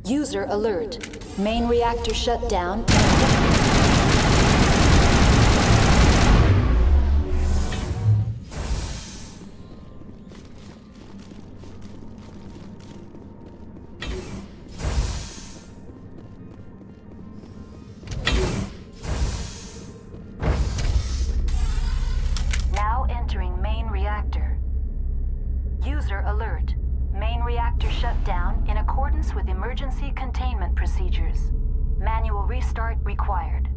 U: User alert. Main reactor shut down. Now entering main reactor. User alert. Main reactor shut down in accordance with emergency containment procedures. Manual restart required.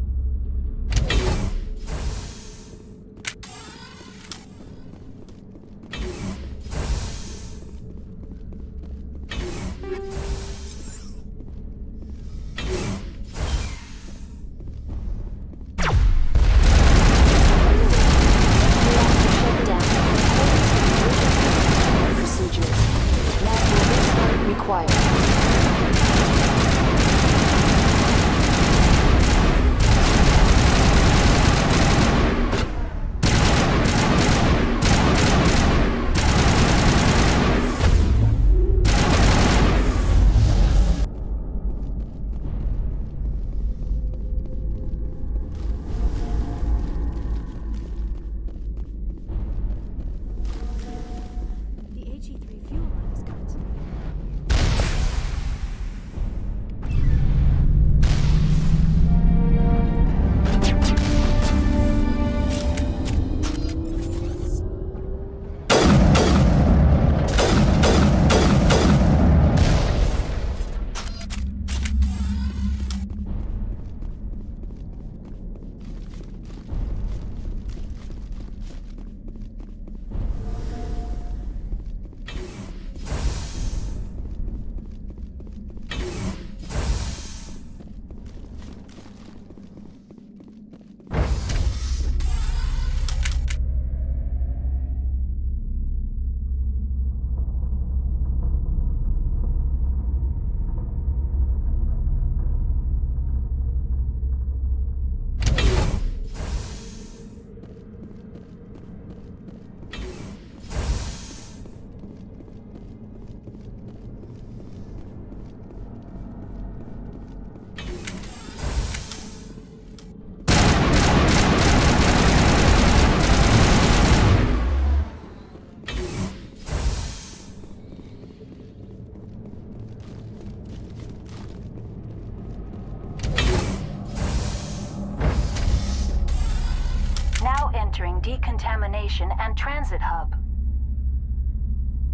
U: decontamination and transit hub.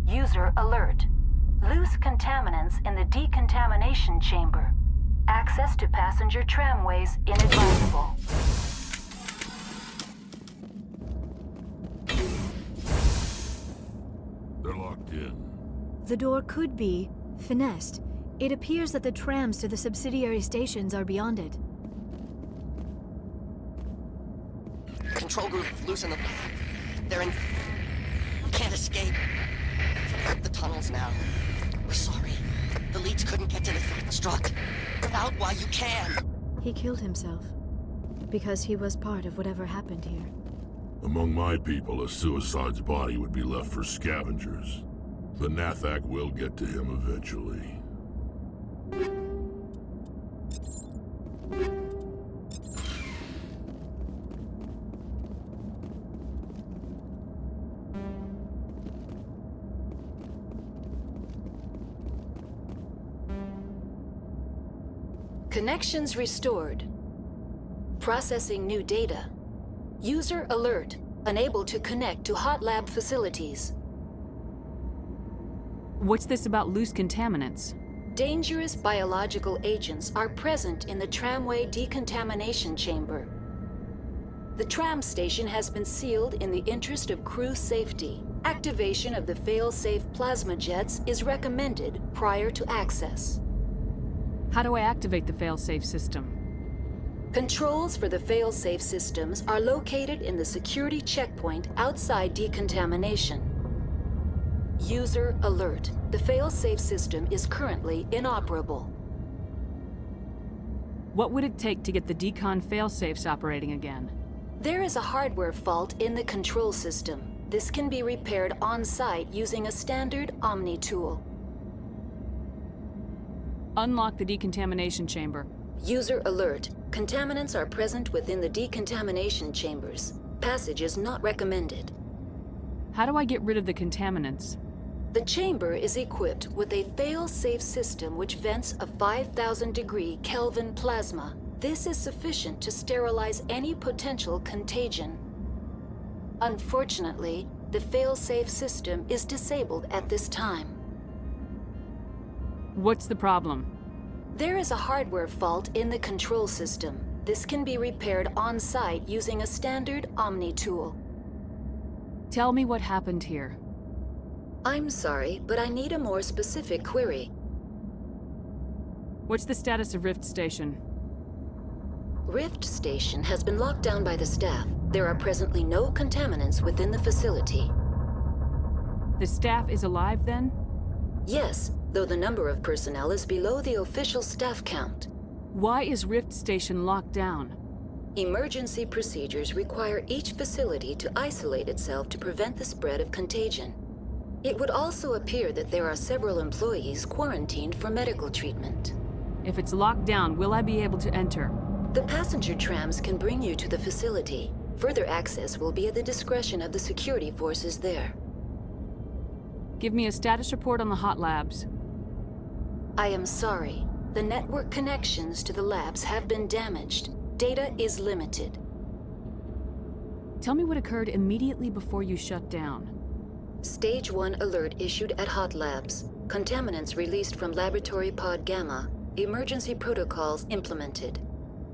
U: User alert. Loose contaminants in the decontamination chamber. Access to passenger tramways inadvisable.
H: They're locked in.
P: The door could be finessed. It appears that the trams to the subsidiary stations are beyond it.
D: Control group, loosen them. They're in... Can't escape. Up the tunnels now. We're sorry. The leads couldn't get to the struck. Get out while you can.
P: He killed himself. Because he was part of whatever happened here.
H: Among my people, a suicide's body would be left for scavengers. The Nathak will get to him eventually.
U: Connections restored. Processing new data. User alert. Unable to connect to hot lab facilities.
B: What's this about loose contaminants?
U: Dangerous biological agents are present in the tramway decontamination chamber. The tram station has been sealed in the interest of crew safety. Activation of the fail-safe plasma jets is recommended prior to access.
B: How do I activate the fail-safe system?
U: Controls for the fail-safe systems are located in the security checkpoint outside decontamination. User alert. The fail-safe system is currently inoperable.
B: What would it take to get the decon fail-safes operating again?
U: There is a hardware fault in the control system. This can be repaired on-site using a standard Omni tool.
B: Unlock the decontamination chamber.
U: User alert. Contaminants are present within the decontamination chambers. Passage is not recommended.
B: How do I get rid of the contaminants?
U: The chamber is equipped with a fail-safe system which vents a 5,000-degree Kelvin plasma. This is sufficient to sterilize any potential contagion. Unfortunately, the fail-safe system is disabled at this time.
B: What's the problem?
U: There is a hardware fault in the control system. This can be repaired on-site using a standard Omni tool.
B: Tell me what happened here.
U: I'm sorry, but I need a more specific query.
B: What's the status of Rift Station?
U: Rift Station has been locked down by the staff. There are presently no contaminants within the facility.
B: The staff is alive then?
U: Yes, though the number of personnel is below the official staff count.
B: Why is Rift Station locked down?
U: Emergency procedures require each facility to isolate itself to prevent the spread of contagion. It would also appear that there are several employees quarantined for medical treatment.
B: If it's locked down, will I be able to enter?
U: The passenger trams can bring you to the facility. Further access will be at the discretion of the security forces there.
B: Give me a status report on the hot labs.
U: I am sorry. The network connections to the labs have been damaged. Data is limited.
B: Tell me what occurred immediately before you shut down.
U: Stage 1 alert issued at hot labs. Contaminants released from laboratory pod Gamma. Emergency protocols implemented.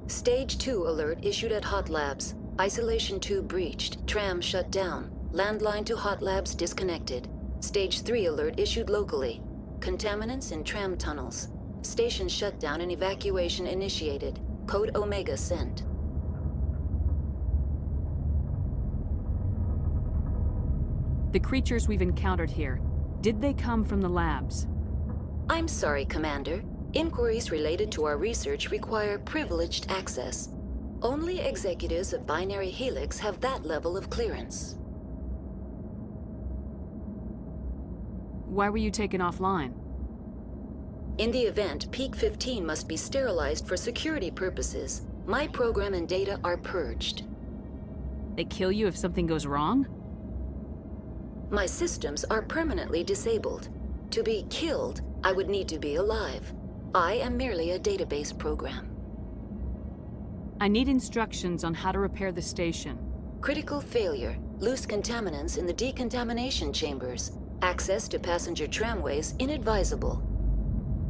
U: Stage 2 alert issued at hot labs. Isolation tube breached. Tram shut down. Landline to hot labs disconnected. Stage 3 alert issued locally. Contaminants in tram tunnels. Station shutdown and evacuation initiated. Code Omega sent.
B: The creatures we've encountered here, did they come from the labs?
U: I'm sorry, Commander. Inquiries related to our research require privileged access. Only executives of Binary Helix have that level of clearance.
B: Why were you taken offline?
U: In the event, Peak 15 must be sterilized for security purposes. My program and data are purged.
B: They kill you if something goes wrong?
U: My systems are permanently disabled. To be killed, I would need to be alive. I am merely a database program.
B: I need instructions on how to repair the station.
U: Critical failure. Loose contaminants in the decontamination chambers. Access to passenger tramways inadvisable.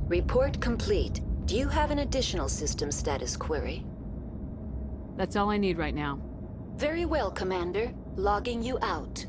U: Report complete. Do you have an additional system status query?
B: That's all I need right now.
U: Very well, Commander. Logging you out.